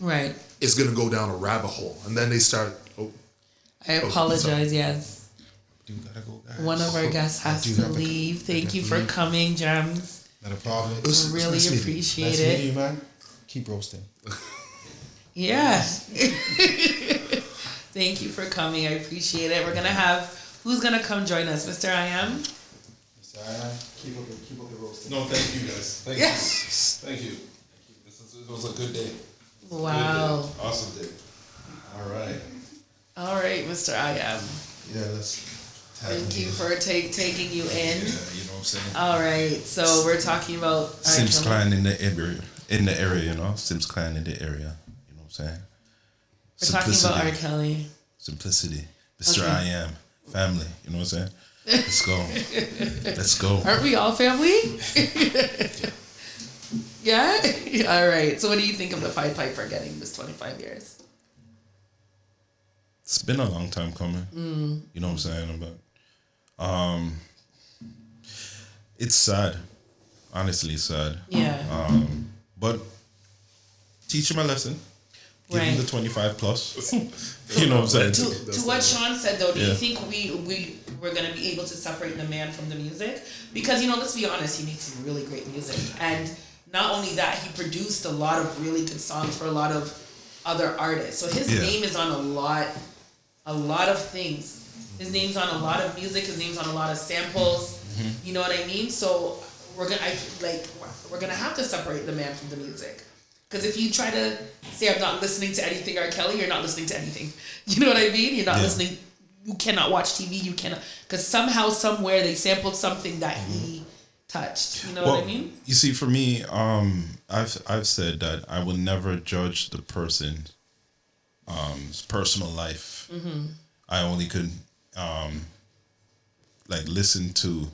it's going to go down a rabbit hole. And then they start, I apologize, yes. One of our guests has to leave. Thank you for coming, Gems. Not a problem. Really appreciate nice it. Meeting you, man. Keep roasting. Yeah. Thank you for coming. I appreciate it. We're gonna have who's gonna come join us, Mr. I Am. Mr. I Am, keep up the roasting. No, thank you guys. Thank you. It was a good day. Wow. Good day. Awesome day. All right, Mr. I Am. Yeah, let's. Thank you for taking you in. Yeah, you know what I'm saying. All right, so we're talking about Sims Clan in the area, you know. Sims Clan in the area, you know what I'm saying. We're talking about R. Kelly. Simplicity, Mr. I Am, family, you know what I'm saying. Let's go. Let's go. Aren't we all family? Yeah. All right. So, what do you think of the Pied Piper getting this 25 years? It's been a long time coming. You know what I'm saying? But it's sad. Honestly, it's sad. Yeah. But teach him a lesson. Give him the 25 plus. You know what I'm saying? To what Sean said, though, do you think we're going to be able to separate the man from the music? Because, you know, let's be honest, he makes some really great music. And not only that, he produced a lot of really good songs for a lot of other artists. So his name is on a lot of things. His name's on a lot of music. His name's on a lot of samples. You know what I mean? So we're gonna have to separate the man from the music. Because if you try to say I'm not listening to anything R. Kelly, you're not listening to anything. You know what I mean? You're not listening. You cannot watch TV. You cannot, because somehow, somewhere, they sampled something that he touched. You know what I mean? You see, for me, I've said that I will never judge the person's personal life. I only could listen to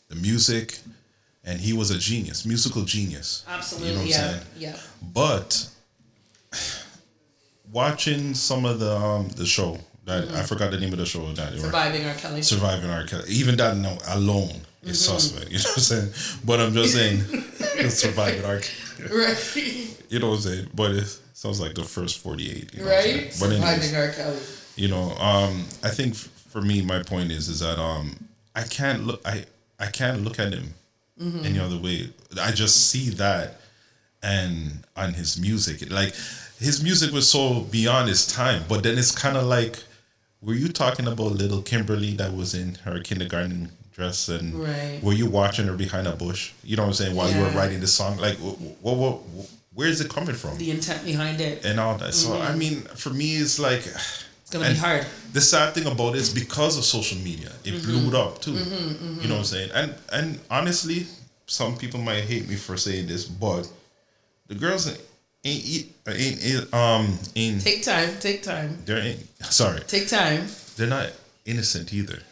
the music, and he was a genius, musical genius. Absolutely, you know what I'm saying? Yeah. But watching some of the show that I forgot the name of the show that Surviving R. Kelly. Surviving R. Kelly. Even that alone is suspect. You know what I'm saying? But I'm just saying, Surviving R. Kelly. Right. You know what I'm saying? But it sounds like the first 48. You know right. Surviving R. Kelly. You know, I think for me, my point is that I can't look at him any other way. I just see that, and on his music, like his music was so beyond his time. But then it's kind of like, were you talking about little Kimberly that was in her kindergarten dress, and were you watching her behind a bush? You know what I'm saying? While you were writing the song, like what where is it coming from? The intent behind it and all that. So I mean, for me, it's like. It's gonna be hard. The sad thing about it is because of social media, it blew it up too. You know what I'm saying? And honestly, some people might hate me for saying this, but the girls ain't take time. Take time. They're not innocent either.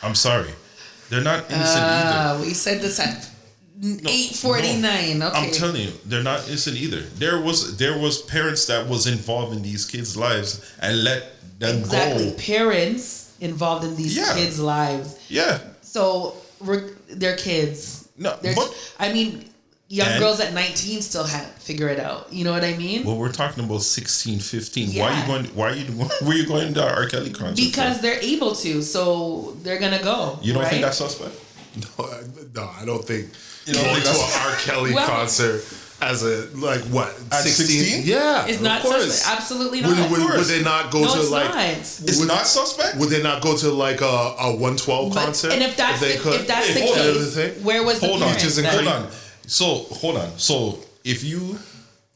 I'm sorry. They're not innocent either. We said this at 8:49. Okay. I'm telling you, they're not innocent either. There was parents that was involved in these kids' lives and let them go. Parents involved in these kids' lives. Yeah. So they're kids. No, I mean, young girls at 19 still hadn't figured it out. You know what I mean? Well, we're talking about 16, 15. Yeah. Where are you going to R. Kelly concert? Because they're able to, so they're gonna go. You don't right? think that's suspect? No, I don't think You don't going think to that's- an R. Kelly Well- concert as a like what At 16? It's Yeah, of not course. suspect. Absolutely not. Would they not go No, to it's like? not. It's not suspect? Would they not go to like a 112 But- concert? and if that's they the, if that's the hold on. case, where was the Hold on. parents then? Hold on. Hold on. So, if you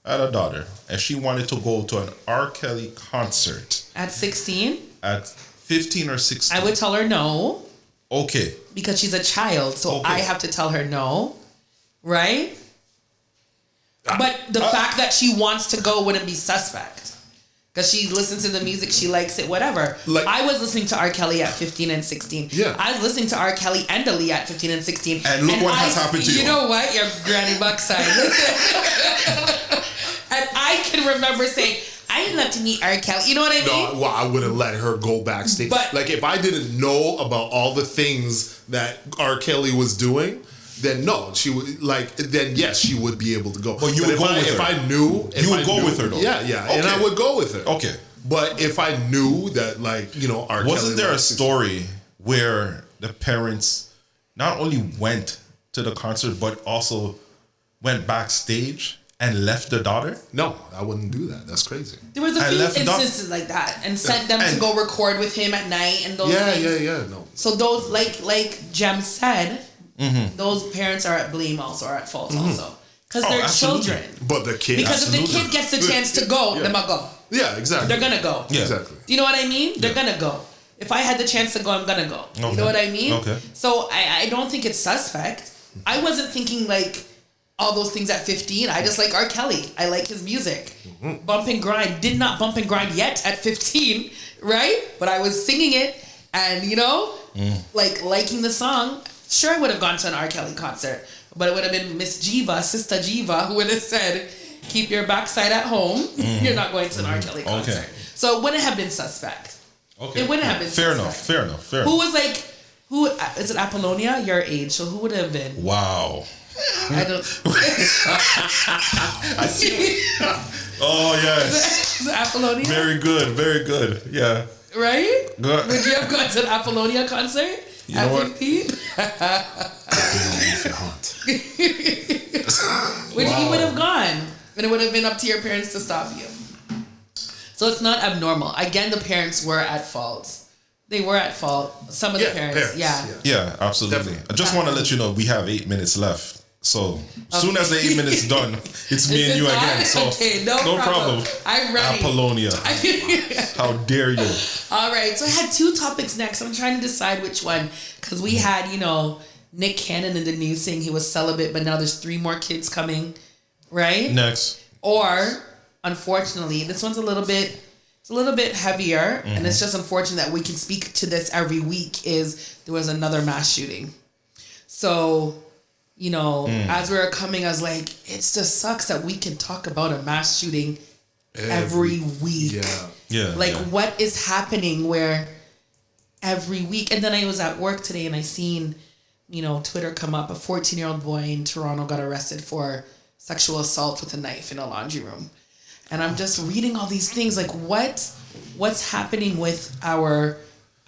had a daughter and she wanted to go to an R. Kelly concert At 16, at 15 or 16, I would tell her no okay. because she's a child. So Okay. I have to tell her no, right? But the fact that she wants to go wouldn't be suspect. Because she listens to the music, she likes it, whatever. Like- I was listening to R. Kelly at 15 and 16. Yeah. I was listening to R. Kelly and Ali at 15 and 16. And look what has happened to you. You know what? Your granny backside. Listen. And I can remember saying, I'd love to meet R. Kelly. You know what I mean? No, well, I wouldn't let her go backstage. But- like, if I didn't know about all the things that R. Kelly was doing, then no, she would like. Then yes, she would be able to go. But you would go with if her. I knew, if You would I go knew- with her, though. Yeah, and I Okay. would go with her. Okay. But if I knew that, like, you know, R. Wasn't Kelly there a likes- story where the parents not only went to the concert but also went backstage and left the daughter? No, I wouldn't do that. That's crazy. There was a I few left instances like that and sent them to And- go record with him at night and those Yeah, things. yeah. No. So those, like Jem said, Mm-hmm. those parents are at blame also, or at fault also. Because Oh, they're absolutely. children. But the kid. Because if the Absolutely. kid gets the chance to go, Yeah. they're gonna go. Yeah, exactly. They're gonna go. Yeah. Exactly. Do you know what I mean? They're gonna go. If I had the chance to go, I'm gonna go. You Okay. know what I mean? Okay. So I don't think it's suspect. I wasn't thinking like all those things at 15. I just like R. Kelly. I like his music. Bump and grind. Did not bump and grind yet at 15, right? But I was singing it and, you know, like liking the song. Sure, I would have gone to an R. Kelly concert, but it would have been Miss Jiva, Sister Jiva, who would have said, keep your backside at home. You're not going to an R. Kelly concert. Okay. So it wouldn't have been suspect. Okay. It wouldn't have been Fair suspect. enough. Who was like, who is it Apollonia? Your age. So who would it have been? Wow. I don't. I see. Oh, yes. Is it Apollonia? Very good. Yeah. Right? Good. Would you have gone to an Apollonia concert? You know what? 15? If you hunt. You would have gone. And it would have been up to your parents to stop you. So it's not abnormal. Again, the parents were at fault. They were at fault. Some of the parents. Yeah. Yeah, absolutely. Definitely. I just want to let you know we have 8 minutes left. So soon as the 8 minutes done, it's me and you Is it again. on? So Okay, no problem. I'm ready. Apollonia. How dare you? All right, so I had 2 topics next. I'm trying to decide which one because we had, you know, Nick Cannon in the news saying he was celibate, but now there's 3 more kids coming, right? Next. Or, unfortunately, this one's a little bit heavier, and it's just unfortunate that we can speak to this every week. Is there was another mass shooting? So, you know, as we were coming, I was like, it just sucks that we can talk about a mass shooting every week. Yeah. Like, what is happening where every week? And then I was at work today and I seen, you know, Twitter come up. A 14-year-old boy in Toronto got arrested for sexual assault with a knife in a laundry room. And I'm just reading all these things. Like, what's happening with our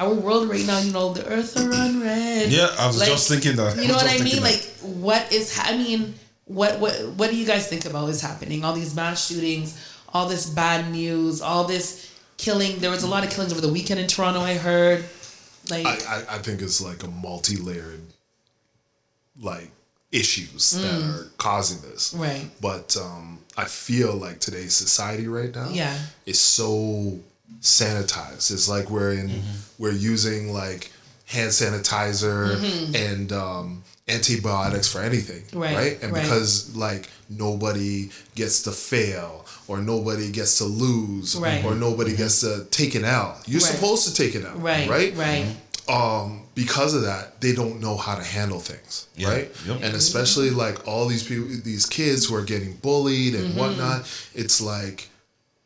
world right now? You know, the earth are unread. Yeah, I was Like, just thinking that. You know what I mean? Like, what do you guys think about is happening? All these mass shootings, all this bad news, all this killing. There was a lot of killings over the weekend in Toronto, I heard. Like, I think it's like a multi-layered, like, issues that are causing this. Right. But I feel like today's society right now Yeah. is so sanitized. It's like we're using like hand sanitizer and antibiotics for anything, right? And right. because like nobody gets to fail or nobody gets to lose Right. or nobody gets to take an L. You're Right. supposed to take an L, Right. right? Right. Because of that, they don't know how to handle things, Yeah. right? Yep. And especially like all these people, these kids who are getting bullied and whatnot. It's like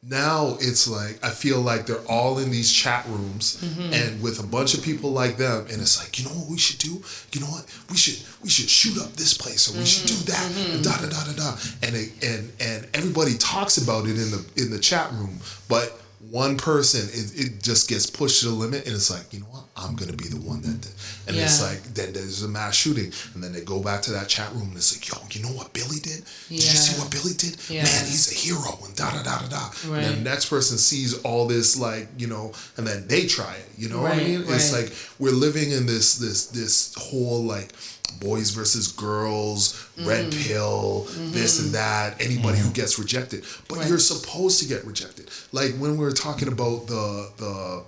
now it's like I feel like they're all in these chat rooms and with a bunch of people like them, and it's like, you know what we should do? You know what we should shoot up this place, or we should do that, and da da da da da, and everybody talks about it in the chat room, but one person it just gets pushed to the limit, and it's like, you know what, I'm gonna be the one that did. And it's like, then there's a mass shooting, and then they go back to that chat room, and it's like, yo, you know what Billy did? Did you see what Billy did? Man, he's a hero, and da da da da da. Right. And then the next person sees all this, like, you know, and then they try it. You know what I mean? It's like we're living in this whole like boys versus girls, red pill, this and that, anybody who gets rejected. But you're supposed to get rejected. Like when we were talking about the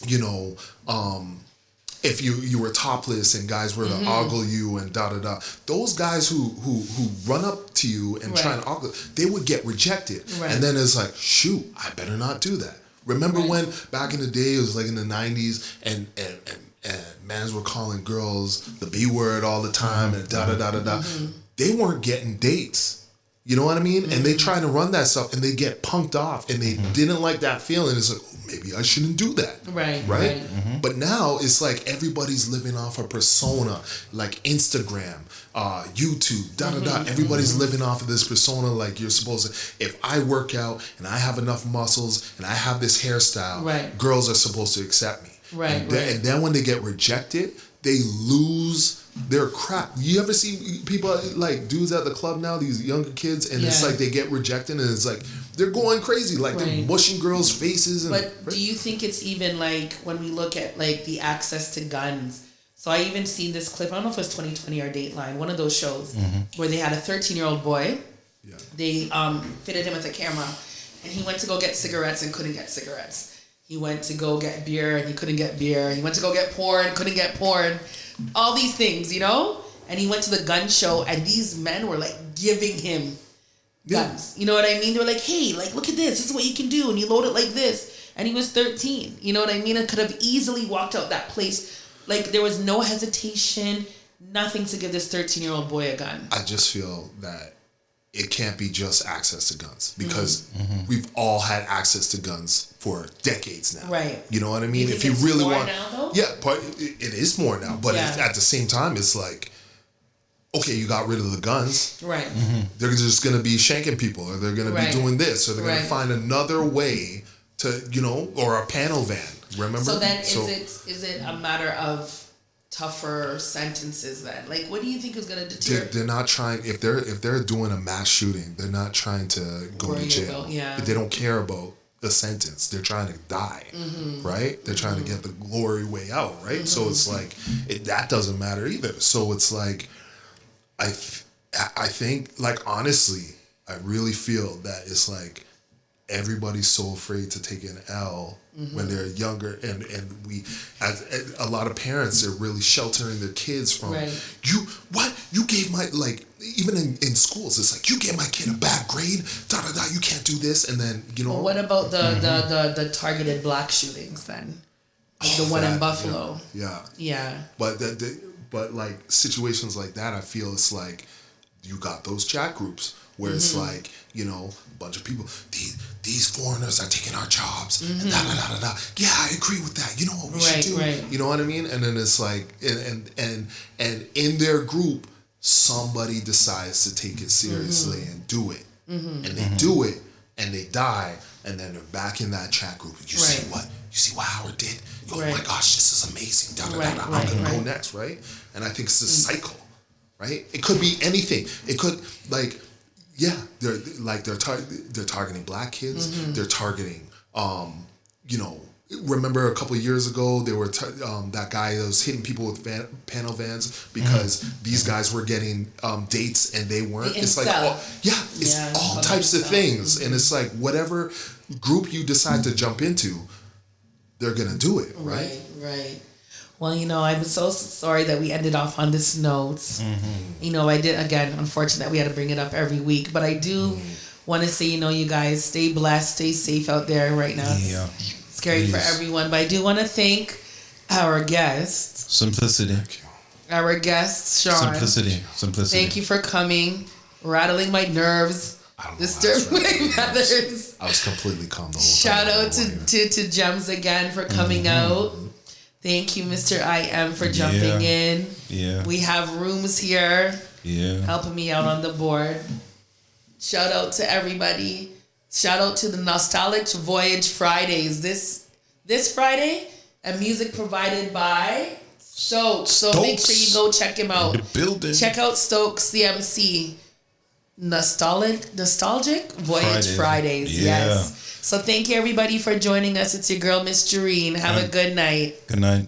you know, if you were topless and guys were to ogle you and da da da, those guys who run up to you and try and ogle, they would get rejected. And then it's like, shoot, I better not do that. Remember when back in the day, it was like in the 90s, and mans were calling girls the B word all the time and da da da da da. They weren't getting dates. You know what I mean? And they try to run that stuff, and they get punked off, and they didn't like that feeling. It's like, oh, maybe I shouldn't do that. Right? But now it's like everybody's living off a persona, like Instagram, YouTube, da da da. Everybody's living off of this persona, like you're supposed to. If I work out and I have enough muscles and I have this hairstyle, girls are supposed to accept me. And then when they get rejected, they lose their crap. You ever see people like dudes at the club now, these younger kids, and it's like they get rejected, and it's like they're going crazy, like they're mushing girls' faces. But do you think it's even like when we look at like the access to guns? So I even seen this clip, I don't know if it was 2020 or Dateline, one of those shows where they had a 13-year-old boy. They fitted him with a camera, and he went to go get cigarettes and couldn't get cigarettes. He went to go get beer and he couldn't get beer. He went to go get porn, couldn't get porn. All these things, you know? And he went to the gun show, and these men were like giving him guns. You know what I mean? They were like, hey, like, look at this. This is what you can do. And you load it like this. And he was 13. You know what I mean? And could have easily walked out that place. Like, there was no hesitation, nothing to give this 13-year-old boy a gun. I just feel that it can't be just access to guns, because we've all had access to guns for decades now. Right. You know what I mean? You if you really want, now, though? yeah, but it is more now. But at the same time, it's like, okay, you got rid of the guns. Right. They're just going to be shanking people, or they're going to be doing this, or they're going to find another way to, you know, or a panel van. Remember? So then, is it a matter of tougher sentences then? Like, what do you think is going to deter? They're not trying. If they're doing a mass shooting, they're not trying to go to jail. They don't care about the sentence. They're trying to die, right? They're trying to get the glory way out, right? So it's like that doesn't matter either. So it's like I think, like, honestly, I really feel that it's like everybody's so afraid to take an L when they're younger, and we, as a lot of parents, are really sheltering their kids from you gave my, like, even in schools, it's like, you gave my kid a bad grade, da da da, you can't do this. And then, you know, well, what about the targeted black shootings then, like the one in Buffalo? But like situations like that, I feel it's like you got those chat groups where it's like, you know, a bunch of people, these foreigners are taking our jobs, and da da da da da. Yeah, I agree with that. You know what we should do? You know what I mean? And then it's like, and in their group, somebody decides to take it seriously and do it, and they do it, and they die, and then they're back in that chat group. You see what? You see what Howard did? Oh my gosh, this is amazing. Da da da da. I'm gonna go next, right? And I think it's a cycle, right? It could be anything. It could, like, they're targeting black kids. They're targeting, you know, remember a couple of years ago, there were that guy that was hitting people with panel vans because these guys were getting dates and they weren't. It's like, all types of things. And it's like, whatever group you decide to jump into, they're going to do it, right? Right. Well, you know, I'm so sorry that we ended off on this note. You know, I did, again, unfortunate we had to bring it up every week, but I do want to say, you know, you guys stay blessed, stay safe out there right now. Yeah. It's scary for everyone, but I do want to thank our guest. Simplicity. Our guest, Sean. Simplicity. Thank you for coming, rattling my nerves, disturbing my feathers. I was completely calm the whole Shout time. out to Gems again for coming out. Thank you, Mr. I.M. for jumping in. Yeah. We have Rooms here. Yeah. Helping me out on the board. Shout out to everybody. Shout out to the Nostalgic Voyage Fridays. This Friday, and music provided by Stokes. So make sure you go check him out. The building. Check out Stokes, the MC. Nostalgic Voyage Fridays. Yeah. Yes. So thank you everybody for joining us. It's your girl, Miss Jareen. Have a good night. Good night.